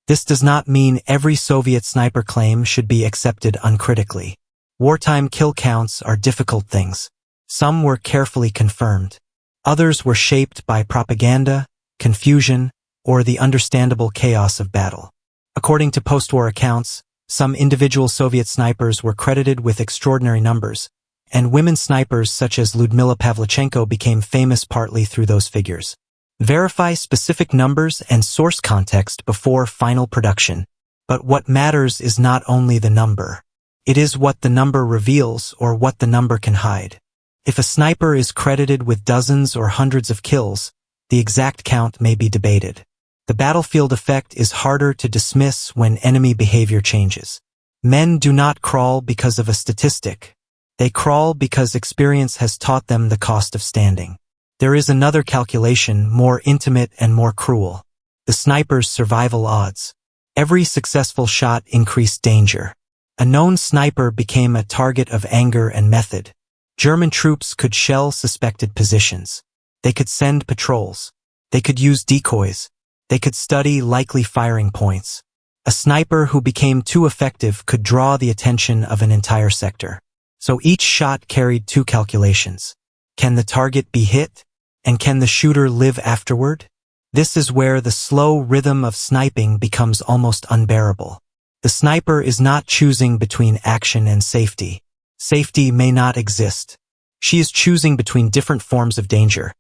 This does not mean every Soviet sniper claim should be accepted uncritically. Wartime kill counts are difficult things. Some were carefully confirmed. Others were shaped by propaganda, confusion, or the understandable chaos of battle. According to post-war accounts, some individual Soviet snipers were credited with extraordinary numbers, and women snipers such as Lyudmila Pavlichenko became famous partly through those figures. Verify specific numbers and source context before final production. But what matters is not only the number. It is what the number reveals or what the number can hide. If a sniper is credited with dozens or hundreds of kills, the exact count may be debated. The battlefield effect is harder to dismiss when enemy behavior changes. Men do not crawl because of a statistic. They crawl because experience has taught them the cost of standing. There is another calculation, more intimate and more cruel. The sniper's survival odds. Every successful shot increased danger. A known sniper became a target of anger and method. German troops could shell suspected positions. They could send patrols. They could use decoys. They could study likely firing points. A sniper who became too effective could draw the attention of an entire sector. So each shot carried two calculations. Can the target be hit? And can the shooter live afterward? This is where the slow rhythm of sniping becomes almost unbearable. The sniper is not choosing between action and safety. Safety may not exist. She is choosing between different forms of danger.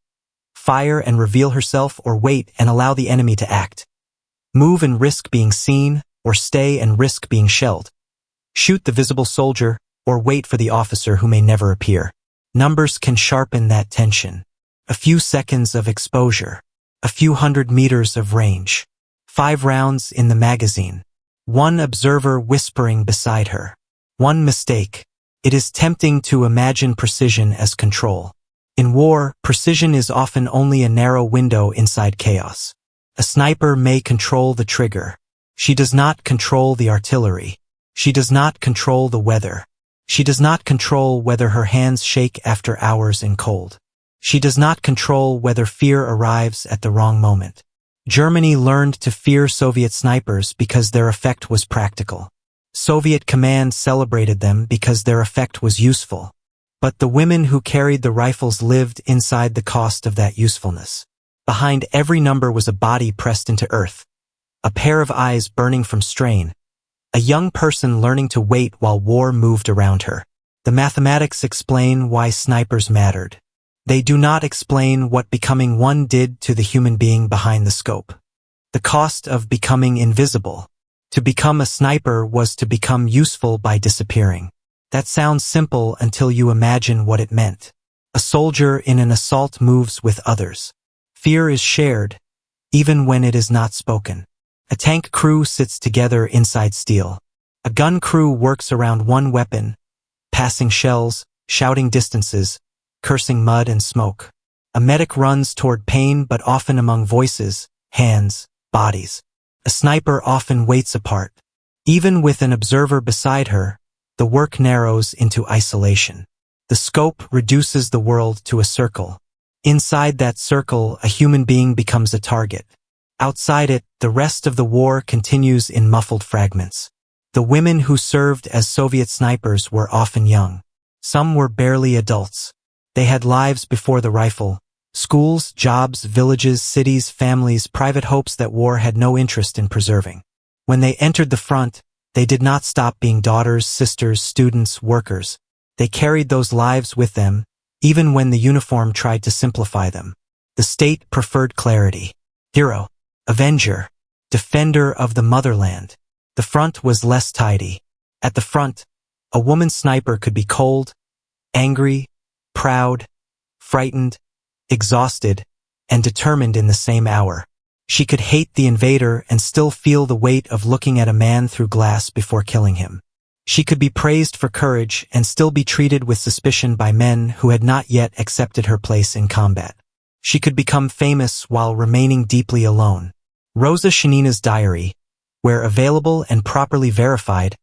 Fire and reveal herself, or wait and allow the enemy to act. Move and risk being seen, or stay and risk being shelled. Shoot the visible soldier, or wait for the officer who may never appear. Numbers can sharpen that tension. A few seconds of exposure. A few hundred meters of range. 5 rounds in the magazine. One observer whispering beside her. One mistake. It is tempting to imagine precision as control. In war, precision is often only a narrow window inside chaos. A sniper may control the trigger. She does not control the artillery. She does not control the weather. She does not control whether her hands shake after hours in cold. She does not control whether fear arrives at the wrong moment. Germany learned to fear Soviet snipers because their effect was practical. Soviet command celebrated them because their effect was useful. But the women who carried the rifles lived inside the cost of that usefulness. Behind every number was a body pressed into earth, a pair of eyes burning from strain, a young person learning to wait while war moved around her. The mathematics explain why snipers mattered. They do not explain what becoming one did to the human being behind the scope. The cost of becoming invisible. To become a sniper was to become useful by disappearing. That sounds simple until you imagine what it meant. A soldier in an assault moves with others. Fear is shared, even when it is not spoken. A tank crew sits together inside steel. A gun crew works around one weapon, passing shells, shouting distances, cursing mud and smoke. A medic runs toward pain but often among voices, hands, bodies. A sniper often waits apart. Even with an observer beside her, the work narrows into isolation. The scope reduces the world to a circle. Inside that circle, a human being becomes a target. Outside it, the rest of the war continues in muffled fragments. The women who served as Soviet snipers were often young. Some were barely adults. They had lives before the rifle. Schools, jobs, villages, cities, families, private hopes that war had no interest in preserving. When they entered the front, they did not stop being daughters, sisters, students, workers. They carried those lives with them, even when the uniform tried to simplify them. The state preferred clarity. Hero, avenger, defender of the motherland. The front was less tidy. At the front, a woman sniper could be cold, angry, proud, frightened, exhausted, and determined in the same hour. She could hate the invader and still feel the weight of looking at a man through glass before killing him. She could be praised for courage and still be treated with suspicion by men who had not yet accepted her place in combat. She could become famous while remaining deeply alone. Rosa Shanina's diary, where available and properly verified,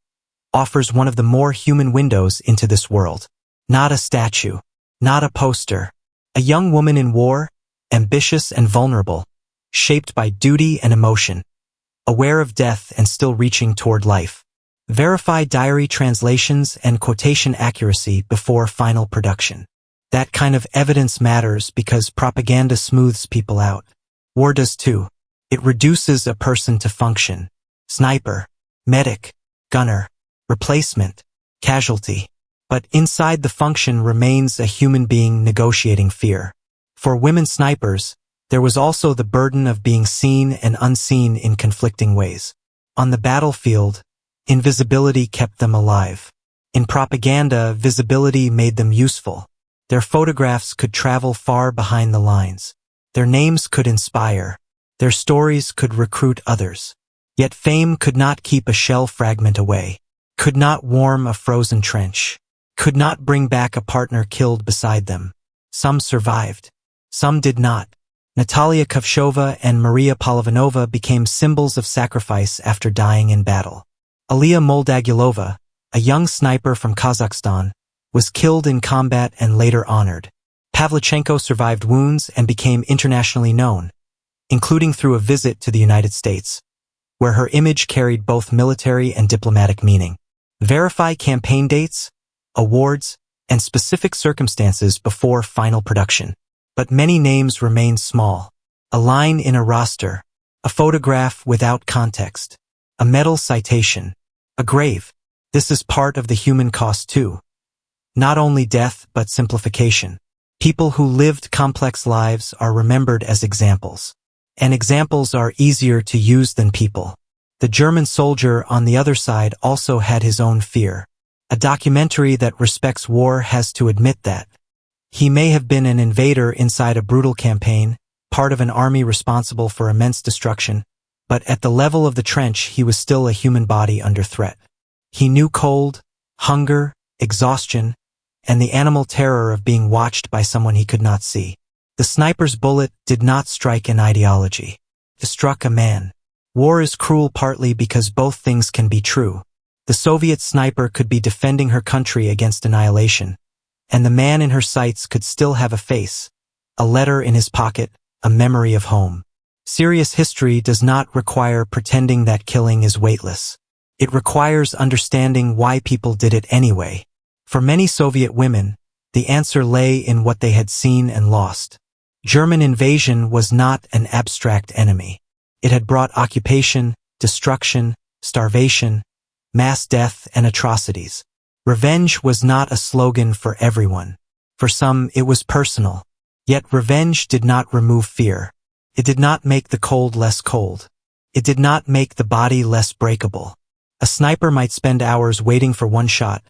offers one of the more human windows into this world. Not a statue, not a poster. A young woman in war, ambitious and vulnerable, shaped by duty and emotion, aware of death and still reaching toward life. Verify diary translations and quotation accuracy before final production. That kind of evidence matters because propaganda smooths people out. War does too. It reduces a person to function. Sniper, medic, gunner, replacement, casualty. But inside the function remains a human being negotiating fear. For women snipers, there was also the burden of being seen and unseen in conflicting ways. On the battlefield, invisibility kept them alive. In propaganda, visibility made them useful. Their photographs could travel far behind the lines. Their names could inspire. Their stories could recruit others. Yet fame could not keep a shell fragment away, could not warm a frozen trench, could not bring back a partner killed beside them. Some survived. Some did not. Natalia Kovshova and Maria Polivanova became symbols of sacrifice after dying in battle. Alia Moldagulova, a young sniper from Kazakhstan, was killed in combat and later honored. Pavlichenko survived wounds and became internationally known, including through a visit to the United States, where her image carried both military and diplomatic meaning. Verify campaign dates, awards, and specific circumstances before final production. But many names remain small. A line in a roster, a photograph without context, a medal citation, a grave. This is part of the human cost too. Not only death, but simplification. People who lived complex lives are remembered as examples. And examples are easier to use than people. The German soldier on the other side also had his own fear. A documentary that respects war has to admit that. He may have been an invader inside a brutal campaign, part of an army responsible for immense destruction, but at the level of the trench he was still a human body under threat. He knew cold, hunger, exhaustion, and the animal terror of being watched by someone he could not see. The sniper's bullet did not strike an ideology. It struck a man. War is cruel partly because both things can be true. The Soviet sniper could be defending her country against annihilation, and the man in her sights could still have a face, a letter in his pocket, a memory of home. Serious history does not require pretending that killing is weightless. It requires understanding why people did it anyway. For many Soviet women, the answer lay in what they had seen and lost. German invasion was not an abstract enemy. It had brought occupation, destruction, starvation, mass death, and atrocities. Revenge was not a slogan for everyone. For some, it was personal. Yet revenge did not remove fear. It did not make the cold less cold. It did not make the body less breakable. A sniper might spend hours waiting for one shot,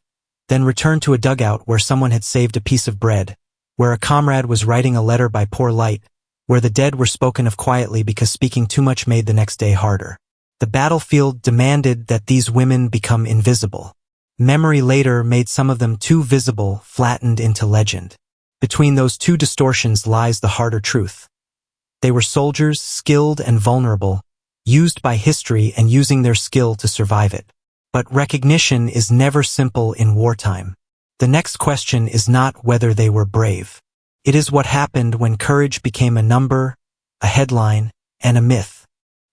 then return to a dugout where someone had saved a piece of bread, where a comrade was writing a letter by poor light, where the dead were spoken of quietly because speaking too much made the next day harder. The battlefield demanded that these women become invisible. Memory later made some of them too visible, flattened into legend. Between those two distortions lies the harder truth. They were soldiers, skilled and vulnerable, used by history and using their skill to survive it. But recognition is never simple in wartime. The next question is not whether they were brave. It is what happened when courage became a number, a headline, and a myth.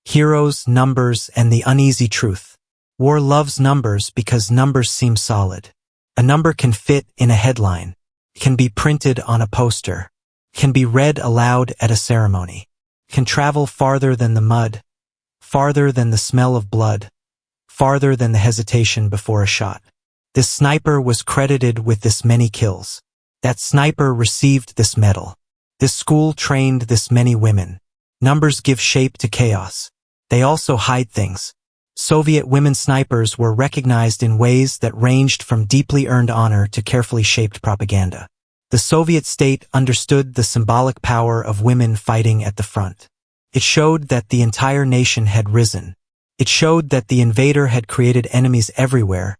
Heroes, numbers, and the uneasy truth. War loves numbers because numbers seem solid. A number can fit in a headline, can be printed on a poster, can be read aloud at a ceremony, can travel farther than the mud, farther than the smell of blood, farther than the hesitation before a shot. This sniper was credited with this many kills. That sniper received this medal. This school trained this many women. Numbers give shape to chaos. They also hide things. Soviet women snipers were recognized in ways that ranged from deeply earned honor to carefully shaped propaganda. The Soviet state understood the symbolic power of women fighting at the front. It showed that the entire nation had risen. It showed that the invader had created enemies everywhere,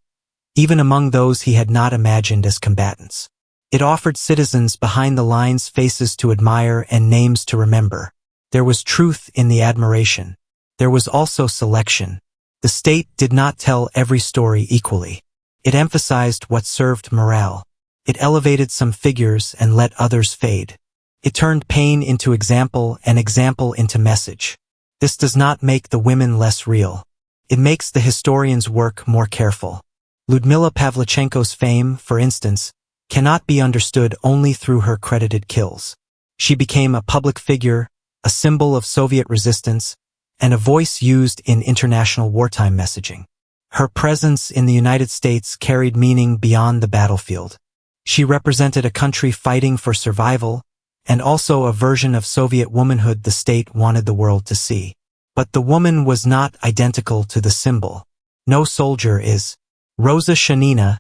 even among those he had not imagined as combatants. It offered citizens behind the lines faces to admire and names to remember. There was truth in the admiration. There was also selection. The state did not tell every story equally. It emphasized what served morale. It elevated some figures and let others fade. It turned pain into example and example into message. This does not make the women less real. It makes the historian's work more careful. Lyudmila Pavlichenko's fame, for instance, cannot be understood only through her credited kills. She became a public figure, a symbol of Soviet resistance, and a voice used in international wartime messaging. Her presence in the United States carried meaning beyond the battlefield. She represented a country fighting for survival, and also a version of Soviet womanhood the state wanted the world to see. But the woman was not identical to the symbol. No soldier is. Rosa Shanina,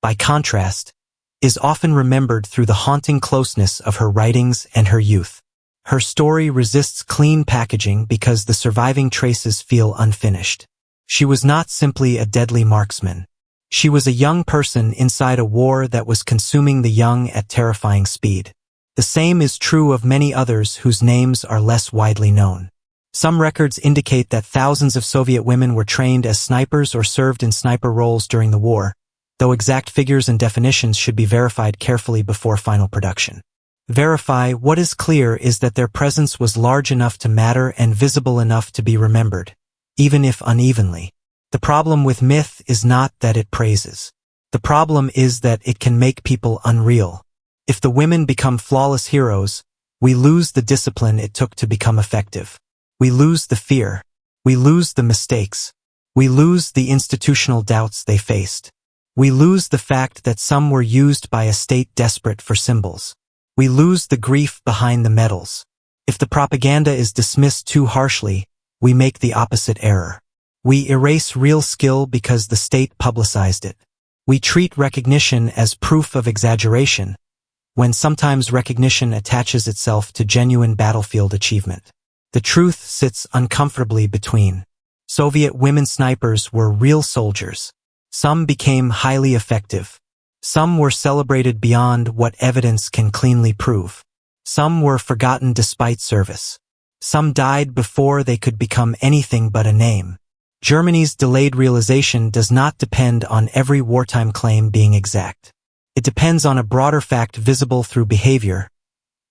by contrast, is often remembered through the haunting closeness of her writings and her youth. Her story resists clean packaging because the surviving traces feel unfinished. She was not simply a deadly marksman. She was a young person inside a war that was consuming the young at terrifying speed. The same is true of many others whose names are less widely known. Some records indicate that thousands of Soviet women were trained as snipers or served in sniper roles during the war, though exact figures and definitions should be verified carefully before final production. What is clear is that their presence was large enough to matter and visible enough to be remembered, even if unevenly. The problem with myth is not that it praises. The problem is that it can make people unreal. If the women become flawless heroes, we lose the discipline it took to become effective. We lose the fear. We lose the mistakes. We lose the institutional doubts they faced. We lose the fact that some were used by a state desperate for symbols. We lose the grief behind the medals. If the propaganda is dismissed too harshly, we make the opposite error. We erase real skill because the state publicized it. We treat recognition as proof of exaggeration, when sometimes recognition attaches itself to genuine battlefield achievement. The truth sits uncomfortably between. Soviet women snipers were real soldiers. Some became highly effective. Some were celebrated beyond what evidence can cleanly prove. Some were forgotten despite service. Some died before they could become anything but a name. Germany's delayed realization does not depend on every wartime claim being exact. It depends on a broader fact visible through behavior.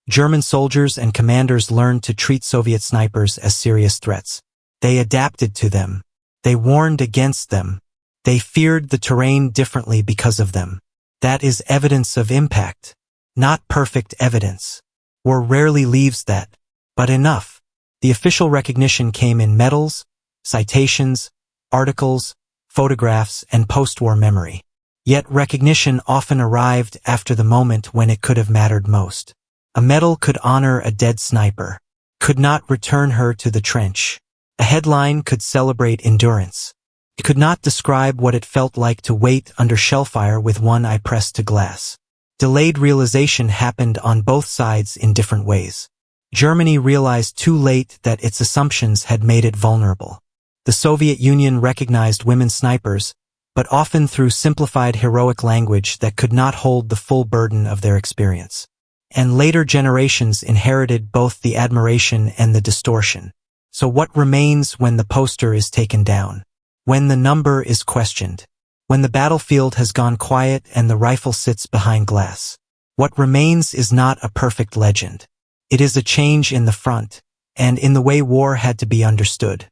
German soldiers and commanders learned to treat Soviet snipers as serious threats. They adapted to them. They warned against them. They feared the terrain differently because of them. That is evidence of impact, not perfect evidence. War rarely leaves that, but enough. The official recognition came in medals, citations, articles, photographs, and post-war memory. Yet recognition often arrived after the moment when it could have mattered most. A medal could honor a dead sniper, could not return her to the trench. A headline could celebrate endurance. It could not describe what it felt like to wait under shellfire with one eye pressed to glass. Delayed realization happened on both sides in different ways. Germany realized too late that its assumptions had made it vulnerable. The Soviet Union recognized women snipers, but often through simplified heroic language that could not hold the full burden of their experience. And later generations inherited both the admiration and the distortion. So what remains when the poster is taken down? When the number is questioned? When the battlefield has gone quiet and the rifle sits behind glass? What remains is not a perfect legend. It is a change in the front, and in the way war had to be understood.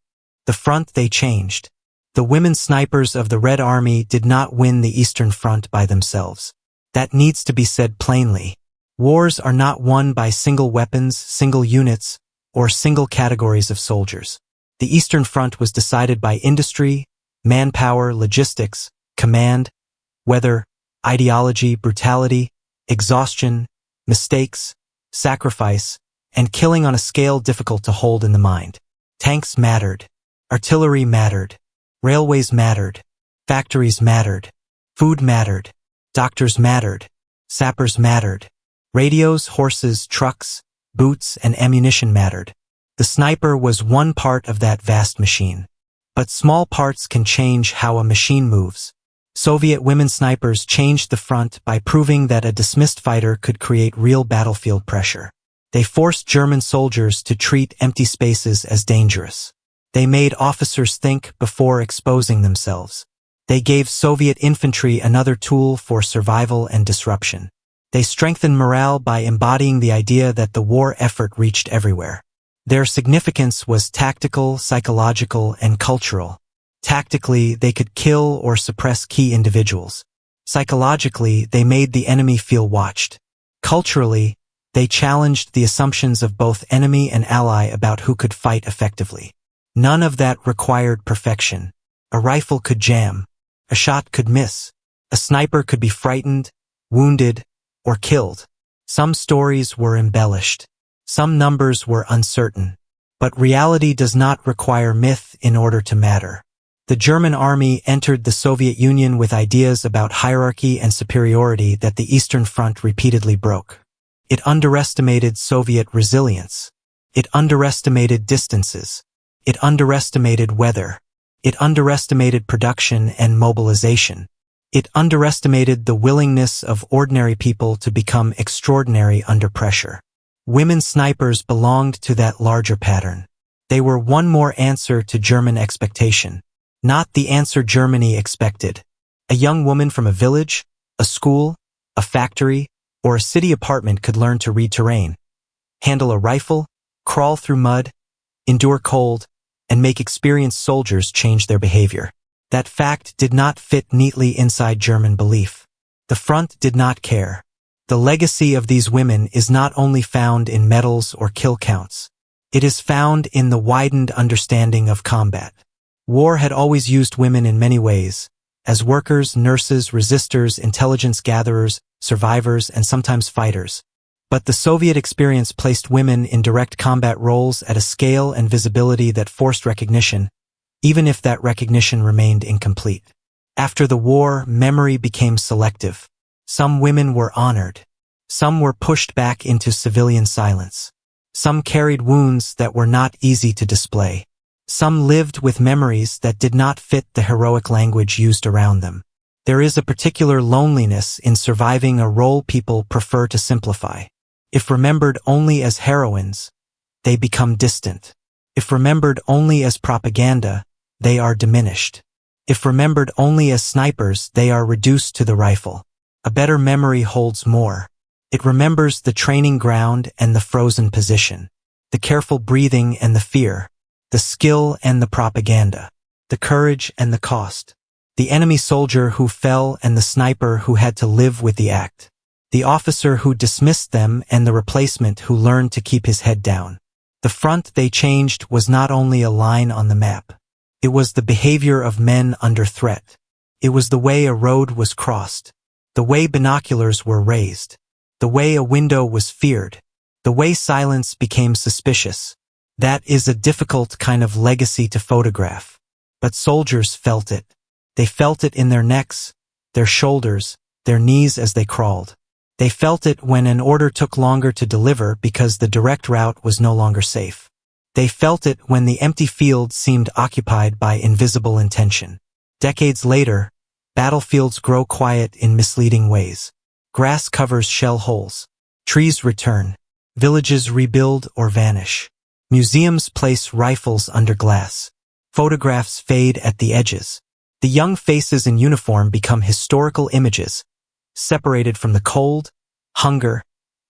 The front they changed. The women snipers of the Red Army did not win the Eastern Front by themselves. That needs to be said plainly. Wars are not won by single weapons, single units, or single categories of soldiers. The Eastern Front was decided by industry, manpower, logistics, command, weather, ideology, brutality, exhaustion, mistakes, sacrifice, and killing on a scale difficult to hold in the mind. Tanks mattered. Artillery mattered. Railways mattered. Factories mattered. Food mattered. Doctors mattered. Sappers mattered. Radios, horses, trucks, boots, and ammunition mattered. The sniper was one part of that vast machine. But small parts can change how a machine moves. Soviet women snipers changed the front by proving that a dismissed fighter could create real battlefield pressure. They forced German soldiers to treat empty spaces as dangerous. They made officers think before exposing themselves. They gave Soviet infantry another tool for survival and disruption. They strengthened morale by embodying the idea that the war effort reached everywhere. Their significance was tactical, psychological, and cultural. Tactically, they could kill or suppress key individuals. Psychologically, they made the enemy feel watched. Culturally, they challenged the assumptions of both enemy and ally about who could fight effectively. None of that required perfection. A rifle could jam. A shot could miss. A sniper could be frightened, wounded, or killed. Some stories were embellished. Some numbers were uncertain. But reality does not require myth in order to matter. The German army entered the Soviet Union with ideas about hierarchy and superiority that the Eastern Front repeatedly broke. It underestimated Soviet resilience. It underestimated distances. It underestimated weather. It underestimated production and mobilization. It underestimated the willingness of ordinary people to become extraordinary under pressure. Women snipers belonged to that larger pattern. They were one more answer to German expectation. Not the answer Germany expected. A young woman from a village, a school, a factory, or a city apartment could learn to read terrain, handle a rifle, crawl through mud, endure cold, and make experienced soldiers change their behavior. That fact did not fit neatly inside German belief. The front did not care. The legacy of these women is not only found in medals or kill counts. It is found in the widened understanding of combat. War had always used women in many ways, as workers, nurses, resistors, intelligence gatherers, survivors, and sometimes fighters. But the Soviet experience placed women in direct combat roles at a scale and visibility that forced recognition, even if that recognition remained incomplete. After the war, memory became selective. Some women were honored. Some were pushed back into civilian silence. Some carried wounds that were not easy to display. Some lived with memories that did not fit the heroic language used around them. There is a particular loneliness in surviving a role people prefer to simplify. If remembered only as heroines, they become distant. If remembered only as propaganda, they are diminished. If remembered only as snipers, they are reduced to the rifle. A better memory holds more. It remembers the training ground and the frozen position, the careful breathing and the fear, the skill and the propaganda, the courage and the cost, the enemy soldier who fell and the sniper who had to live with the act, the officer who dismissed them and the replacement who learned to keep his head down. The front they changed was not only a line on the map. It was the behavior of men under threat. It was the way a road was crossed, the way binoculars were raised, the way a window was feared, the way silence became suspicious, That is a difficult kind of legacy to photograph. But soldiers felt it. They felt it in their necks, their shoulders, their knees as they crawled. They felt it when an order took longer to deliver because the direct route was no longer safe. They felt it when the empty field seemed occupied by invisible intention. Decades later, battlefields grow quiet in misleading ways. Grass covers shell holes. Trees return. Villages rebuild or vanish. Museums place rifles under glass. Photographs fade at the edges. The young faces in uniform become historical images, separated from the cold, hunger,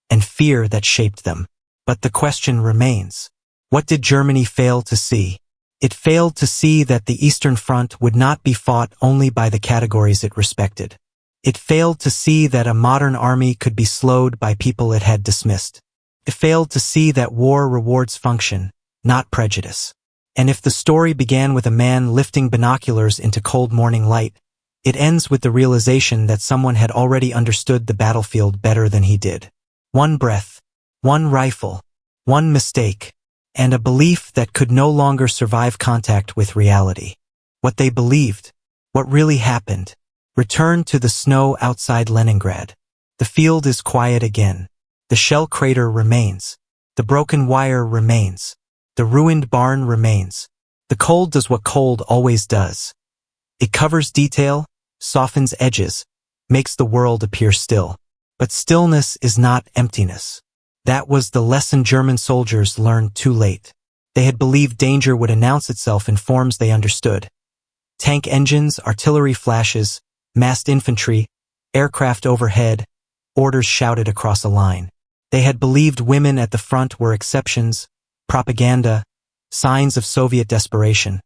and fear that shaped them. But the question remains. What did Germany fail to see? It failed to see that the Eastern Front would not be fought only by the categories it respected. It failed to see that a modern army could be slowed by people it had dismissed. It failed to see that war rewards function, not prejudice. And if the story began with a man lifting binoculars into cold morning light, it ends with the realization that someone had already understood the battlefield better than he did. One breath, one rifle, one mistake, and a belief that could no longer survive contact with reality. What they believed, what really happened, returned to the snow outside Leningrad. The field is quiet again. The shell crater remains. The broken wire remains. The ruined barn remains. The cold does what cold always does. It covers detail, softens edges, makes the world appear still. But stillness is not emptiness. That was the lesson German soldiers learned too late. They had believed danger would announce itself in forms they understood. Tank engines, artillery flashes, massed infantry, aircraft overhead, orders shouted across a line. They had believed women at the front were exceptions, propaganda, signs of Soviet desperation,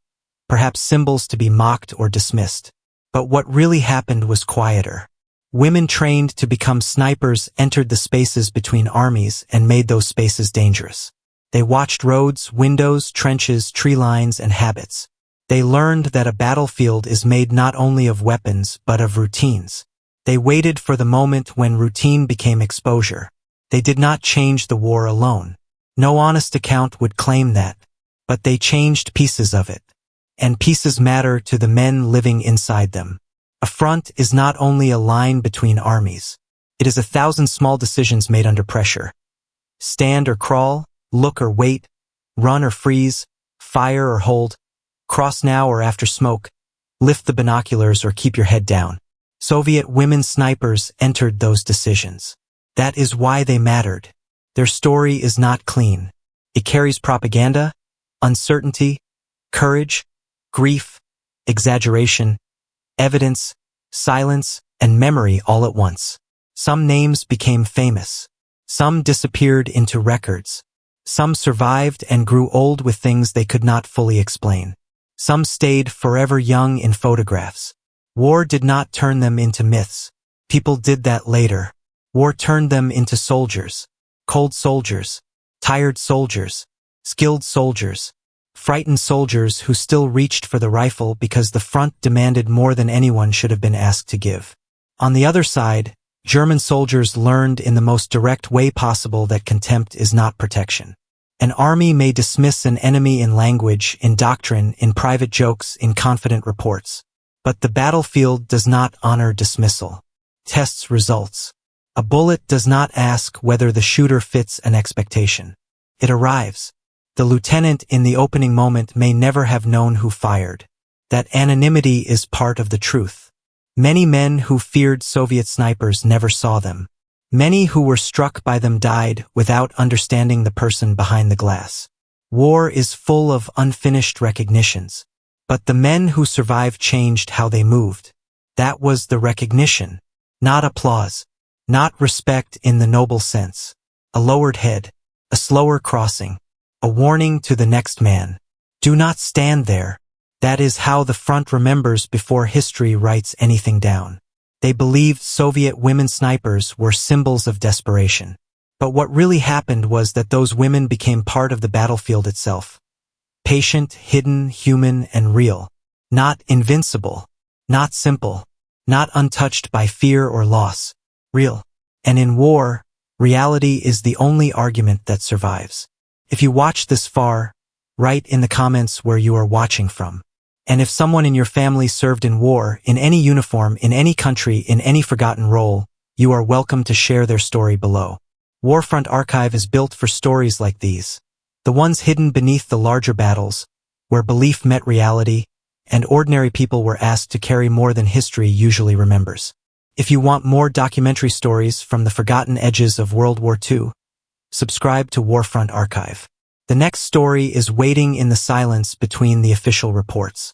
perhaps symbols to be mocked or dismissed. But what really happened was quieter. Women trained to become snipers entered the spaces between armies and made those spaces dangerous. They watched roads, windows, trenches, tree lines, and habits. They learned that a battlefield is made not only of weapons but of routines. They waited for the moment when routine became exposure. They did not change the war alone. No honest account would claim that. But they changed pieces of it. And pieces matter to the men living inside them. A front is not only a line between armies. It is 1,000 small decisions made under pressure. Stand or crawl, look or wait, run or freeze, fire or hold, cross now or after smoke, lift the binoculars or keep your head down. Soviet women snipers entered those decisions. That is why they mattered. Their story is not clean. It carries propaganda, uncertainty, courage, grief, exaggeration, evidence, silence, and memory all at once. Some names became famous. Some disappeared into records. Some survived and grew old with things they could not fully explain. Some stayed forever young in photographs. War did not turn them into myths. People did that later. War turned them into soldiers. Cold soldiers. Tired soldiers. Skilled soldiers. Frightened soldiers who still reached for the rifle because the front demanded more than anyone should have been asked to give. On the other side, German soldiers learned in the most direct way possible that contempt is not protection. An army may dismiss an enemy in language, in doctrine, in private jokes, in confident reports. But the battlefield does not honor dismissal. Tests results. A bullet does not ask whether the shooter fits an expectation. It arrives. The lieutenant in the opening moment may never have known who fired. That anonymity is part of the truth. Many men who feared Soviet snipers never saw them. Many who were struck by them died without understanding the person behind the glass. War is full of unfinished recognitions. But the men who survived changed how they moved. That was the recognition. Not applause. Not respect in the noble sense. A lowered head. A slower crossing. A warning to the next man. Do not stand there. That is how the front remembers before history writes anything down. They believed Soviet women snipers were symbols of desperation. But what really happened was that those women became part of the battlefield itself. Patient, hidden, human, and real. Not invincible. Not simple. Not untouched by fear or loss. Real. And in war, reality is the only argument that survives. If you watch this far, Write in the comments where you are watching from. And if someone in your family served in war, in any uniform, in any country, in any forgotten role, you are welcome to share their story below. Warfront Archive is built for stories like these, the ones hidden beneath the larger battles, where belief met reality, and ordinary people were asked to carry more than history usually remembers. If you want more documentary stories from the forgotten edges of World War II, subscribe to Warfront Archive. The next story is waiting in the silence between the official reports.